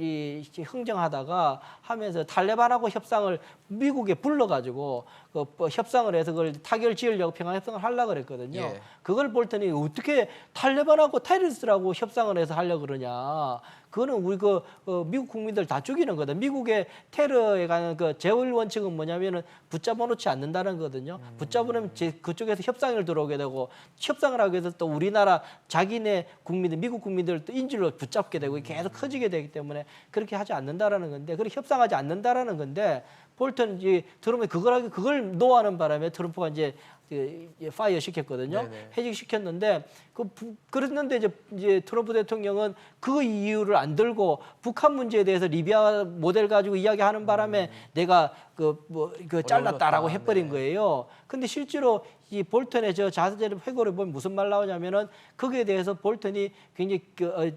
B: 흥정하다가 하면서 탈레반하고 협상을 미국에 불러가지고 뭐 협상을 해서 그걸 타결 지으려고 평화 협상을 하려고 그랬거든요.
A: 예. 그걸
B: 그걸 볼터니 어떻게 탈레반하고 테러리스트라고 협상을 해서 하려고 그러냐. 그거는 우리 미국 국민들 다 죽이는 거다. 미국의 테러에 관한 그 제일 원칙은 뭐냐면은 붙잡아 놓지 않는다는 거거든요. 붙잡으면 그쪽에서 협상을 들어오게 되고 협상을 하기 위해서 또 우리나라 자기네 국민들, 미국 국민들을 또 인질로 붙잡게 되고 계속 커지게 되기 때문에 그렇게 하지 않는다라는 건데, 그렇게 협상하지 않는다라는 건데, 볼턴 트럼프 그걸 노하는 바람에 트럼프가 이제 파이어 시켰거든요.
A: 네네.
B: 해직시켰는데 그랬는데 이제 트럼프 대통령은 그 이유를 안 들고 북한 문제에 대해서 리비아 모델 가지고 이야기하는 바람에 내가 잘랐다라고 해버린
A: 네.
B: 거예요. 근데 실제로 이 볼턴의 저 자세를 회고를 보면 무슨 말 나오냐면은 거기에 대해서 볼턴이 굉장히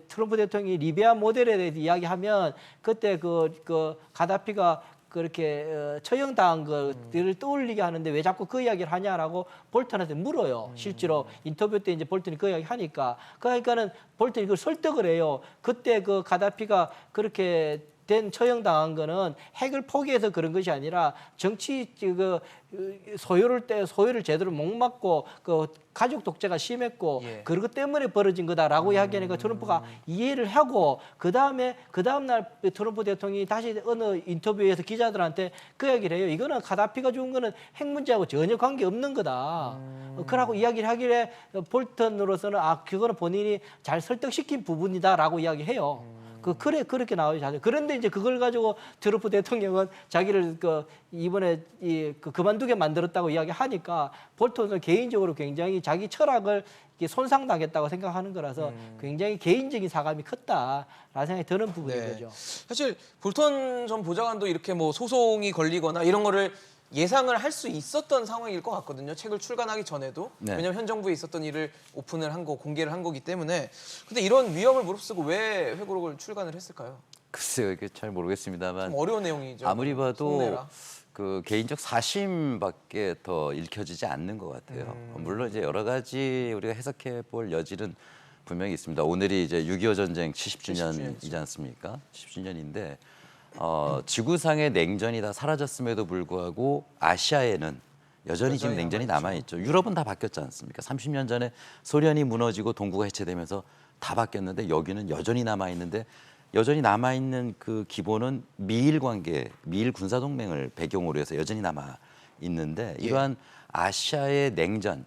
B: 트럼프 대통령이 리비아 모델에 대해서 이야기하면 그때 그 가다피가 그렇게 처형당한 것들을 떠올리게 하는데 왜 자꾸 그 이야기를 하냐라고 볼턴한테 물어요. 실제로 인터뷰 때 이제 볼턴이 그 이야기 하니까. 그러니까는 볼턴이 그걸 설득을 해요. 그때 그 가다피가 그렇게 된 처형당한 거는 핵을 포기해서 그런 것이 아니라 정치 소유를 제대로 못 막고 그 가족 독재가 심했고
A: 예.
B: 그것 때문에 벌어진 거다라고 이야기하니까 트럼프가 이해를 하고 그 다음 날 트럼프 대통령이 다시 어느 인터뷰에서 기자들한테 그 얘기를 해요. 이거는 가다피가 죽은 거는 핵 문제하고 전혀 관계 없는 거다. 그러고 이야기를 하길래 볼턴으로서는 그거는 본인이 잘 설득시킨 부분이다라고 이야기해요. 그렇게 나와요. 그런데 이제 그걸 가지고 트럼프 대통령은 자기를 이번에 그만두게 만들었다고 이야기하니까 볼턴은 개인적으로 굉장히 자기 철학을 손상당했다고 생각하는 거라서 굉장히 개인적인 사감이 컸다라는 생각이 드는 부분인
A: 네.
B: 거죠.
A: 사실 볼턴 전 보좌관도 이렇게 뭐 소송이 걸리거나 이런 거를 예상을 할 수 있었던 상황일 것 같거든요. 책을 출간하기 전에도.
D: 네.
A: 왜냐하면 현 정부에 있었던 일을 오픈을 한 거, 공개를 한 거기 때문에. 근데 이런 위험을 무릅쓰고 왜 회고록을 출간을 했을까요?
D: 글쎄요, 이게 잘 모르겠습니다만
A: 좀 어려운 내용이죠.
D: 아무리 봐도
A: 속내라.
D: 그 개인적 사심밖에 더 읽혀지지 않는 것 같아요. 물론 이제 여러 가지 우리가 해석해 볼 여지는 분명히 있습니다. 오늘이 이제 6.25 전쟁 70주년이지 않습니까? 70주년인데 지구상의 냉전이 다 사라졌음에도 불구하고 아시아에는 여전히 지금 냉전이 남아있죠. 유럽은 다 바뀌었지 않습니까? 30년 전에 소련이 무너지고 동구가 해체되면서 다 바뀌었는데 여기는 여전히 남아있는데, 여전히 남아있는 그 기본은 미일 관계, 미일 군사동맹을 배경으로 해서 여전히 남아있는데, 이러한 아시아의 냉전,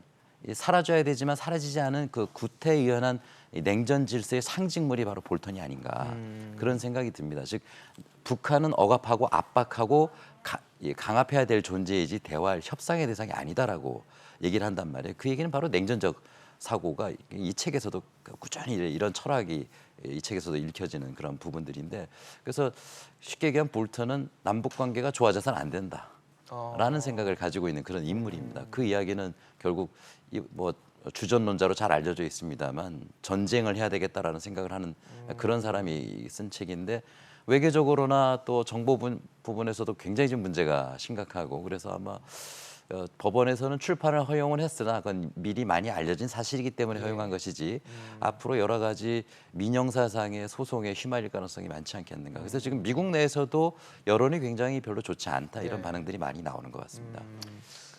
D: 사라져야 되지만 사라지지 않은 그 구태의연한 이 냉전 질서의 상징물이 바로 볼턴이 아닌가, 그런 생각이 듭니다. 즉 북한은 억압하고 압박하고 강압해야 될 존재이지 대화할 협상의 대상이 아니다라고 얘기를 한단 말이에요. 그 얘기는 바로 냉전적 사고가 이 책에서도 꾸준히 이런 철학이 이 책에서도 읽혀지는 그런 부분들인데, 그래서 쉽게 얘기하면 볼턴은 남북 관계가 좋아져서는 안 된다라는 생각을 가지고 있는 그런 인물입니다. 그 이야기는 결국 뭐 주전론자로 잘 알려져 있습니다만 전쟁을 해야 되겠다라는 생각을 하는 그런 사람이 쓴 책인데, 외교적으로나 또 정보 부분에서도 굉장히 좀 문제가 심각하고, 그래서 아마 법원에서는 출판을 허용을 했으나 그건 미리 많이 알려진 사실이기 때문에 허용한 것이지 앞으로 여러 가지 민영사상의 소송에 휘말릴 가능성이 많지 않겠는가. 그래서 지금 미국 내에서도 여론이 굉장히 별로 좋지 않다, 이런 반응들이 많이 나오는 것 같습니다.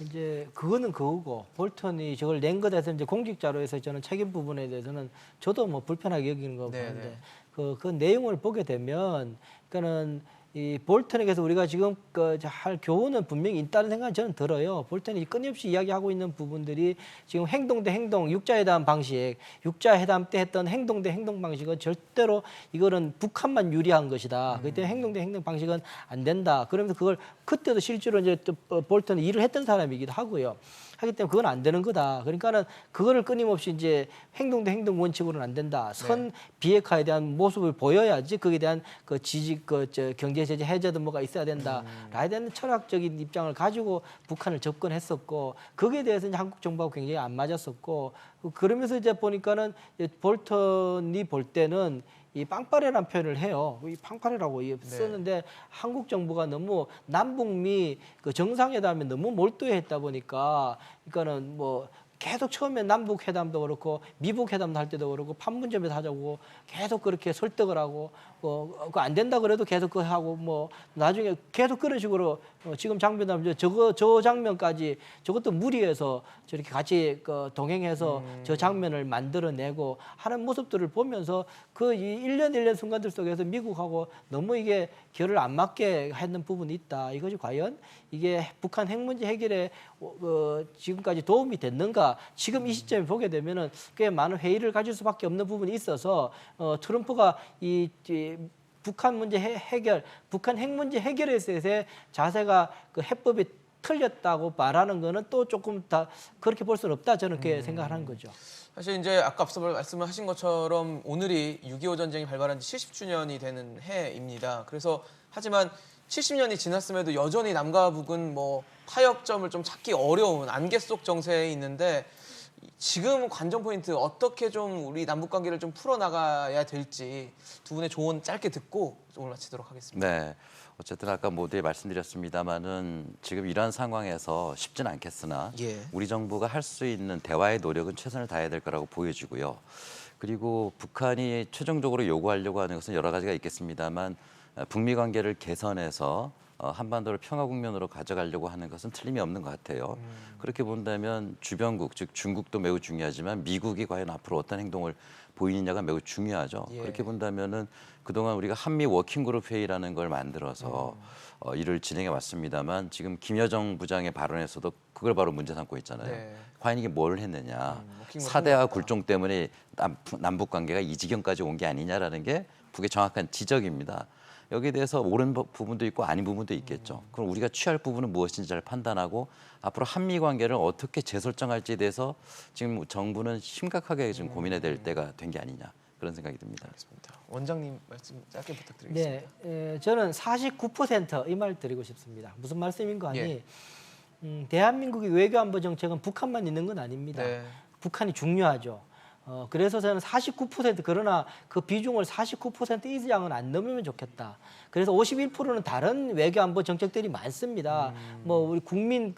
B: 이제 그거는 그거고, 볼턴이 저걸 낸 것에 대해서 이제 공직자로서 저는 책임 부분에 대해서는 저도 뭐 불편하게 여기는 거 보는데, 그 내용을 보게 되면 그러니까는 이 볼턴에게서 우리가 지금 할 교훈은 분명히 있다는 생각이 저는 들어요. 볼턴이 끊임없이 이야기하고 있는 부분들이 지금 행동 대 행동, 육자회담 방식, 육자회담 때 했던 행동 대 행동 방식은 절대로 이거는 북한만 유리한 것이다. 그렇기 때문에 행동 대 행동 방식은 안 된다. 그러면서 그걸 그때도 실제로 이제 볼턴이 일을 했던 사람이기도 하고요. 하기 때문에 그건 안 되는 거다. 그러니까는 그거를 끊임없이 이제 행동 대 행동 원칙으로는 안 된다. 선 비핵화에 대한 모습을 보여야지 거기에 대한 경제 제재 해제든 뭐가 있어야 된다. 라에 대한 철학적인 입장을 가지고 북한을 접근했었고, 거기에 대해서 이제 한국 정부하고 굉장히 안 맞았었고, 그러면서 이제 보니까는 볼턴이 볼 때는 이 빵빠레라는 표현을 해요. 이 빵빠레라고 쓰는데 한국 정부가 너무 남북미 그 정상회담에 너무 몰두했다 보니까, 그러니까는 뭐 계속 처음에 남북 회담도 그렇고 미북 회담도 할 때도 그렇고 판문점에서 하자고 계속 그렇게 설득을 하고 그거 안 된다 그래도 계속 그 하고 뭐 나중에 계속 그런 식으로 지금 장면하면 저 장면까지 저것도 무리해서 저렇게 같이 그 동행해서 저 장면을 만들어내고 하는 모습들을 보면서 그 이 1년 순간들 속에서 미국하고 너무 이게 결을 안 맞게 했는 부분이 있다. 이것이 과연 이게 북한 핵 문제 해결에 지금까지 도움이 됐는가? 지금 이 시점에 보게 되면은 꽤 많은 회의를 가질 수밖에 없는 부분이 있어서 트럼프가 이 북한 문제 해결, 북한 핵 문제 해결에 있어서의 자세가 그 해법이 틀렸다고 말하는 거는 또 조금 다 그렇게 볼 수는 없다. 저는 그렇게 생각하는 거죠.
A: 사실 이제 아까 앞서 말씀을 하신 것처럼 오늘이 6.25 전쟁이 발발한 지 70주년이 되는 해입니다. 그래서 하지만 70년이 지났음에도 여전히 남과 북은 뭐 타협점을 좀 찾기 어려운 안개 속 정세에 있는데 지금 관전 포인트 어떻게 좀 우리 남북 관계를 좀 풀어나가야 될지 두 분의 조언 짧게 듣고 오늘 마치도록 하겠습니다.
D: 네. 어쨌든 아까 모두에 말씀드렸습니다마는 지금 이러한 상황에서 쉽지는 않겠으나
A: 예.
D: 우리 정부가 할 수 있는 대화의 노력은 최선을 다해야 될 거라고 보여지고요. 그리고 북한이 최종적으로 요구하려고 하는 것은 여러 가지가 있겠습니다만 북미 관계를 개선해서 한반도를 평화 국면으로 가져가려고 하는 것은 틀림이 없는 것 같아요. 그렇게 본다면 주변국, 즉 중국도 매우 중요하지만 미국이 과연 앞으로 어떤 행동을 보이느냐가 매우 중요하죠.
A: 예.
D: 그렇게 본다면은 그동안 우리가 한미 워킹그룹 회의라는 걸 만들어서 일을 진행해 왔습니다만 지금 김여정 부장의 발언에서도 그걸 바로 문제 삼고 있잖아요.
A: 네.
D: 과연 이게 뭘 했느냐.
A: 워킹그룹
D: 사대화
A: 성공했다.
D: 굴종 때문에 남북 관계가 이 지경까지 온 게 아니냐라는 게 북의 정확한 지적입니다. 여기에 대해서 옳은 부분도 있고 아닌 부분도 있겠죠. 그럼 우리가 취할 부분은 무엇인지 잘 판단하고 앞으로 한미 관계를 어떻게 재설정할지에 대해서 지금 정부는 심각하게 지금 고민해야 될 때가 된 게 아니냐 그런 생각이 듭니다.
A: 알겠습니다. 원장님 말씀 짧게 부탁드리겠습니다.
B: 네, 저는 49%이 말 드리고 싶습니다. 무슨 말씀인 거 아니?
A: 예.
B: 대한민국의 외교안보 정책은 북한만 있는 건 아닙니다.
A: 네.
B: 북한이 중요하죠. 그래서 저는 49% 그러나 그 비중을 49% 이상은 안 넘으면 좋겠다. 그래서 51%는 다른 외교안보 정책들이 많습니다. 뭐 우리 국민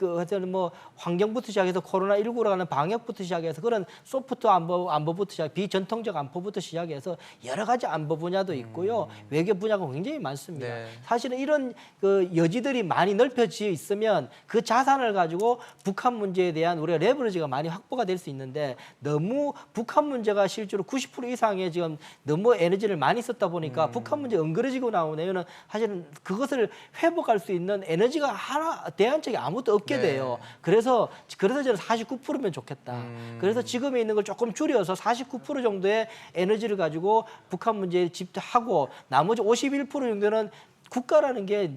B: 뭐 환경부터 시작해서 코로나19로 가는 방역부터 시작해서 그런 소프트 안보부터 시작, 비전통적 안보부터 시작해서 여러 가지 안보 분야도 있고요. 외교 분야가 굉장히 많습니다.
A: 네.
B: 사실은 이런 그 여지들이 많이 넓혀져 있으면 그 자산을 가지고 북한 문제에 대한 우리가 레버리지가 많이 확보가 될 수 있는데 너무 북한 문제가 실제로 90% 이상의 지금 너무 에너지를 많이 썼다 보니까 북한 문제 엉그러지고 나오는 이유는 사실은 그것을 회복할 수 있는 에너지가 하나 대안책이 아무것도 없게
A: 네.
B: 돼요. 그래서 저는 49%면 좋겠다. 그래서 지금에 있는 걸 조금 줄여서 49% 정도의 에너지를 가지고 북한 문제에 집중하고 나머지 51% 정도는 국가라는 게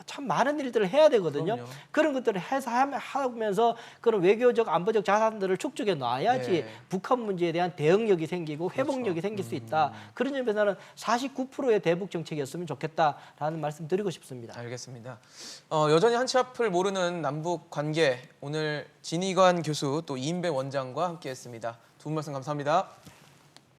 B: 참 많은 일들을 해야 되거든요.
A: 그럼요.
B: 그런 것들을 해서 하면서 그런 외교적 안보적 자산들을 축적해 놔야지
A: 네.
B: 북한 문제에 대한 대응력이 생기고 회복력이 생길 수 있다. 그런 점에서는 49%의 대북 정책이었으면 좋겠다라는 말씀 드리고 싶습니다.
A: 알겠습니다. 여전히 한치 앞을 모르는 남북 관계 오늘 진희관 교수 또 이인배 원장과 함께했습니다. 두 분 말씀 감사합니다.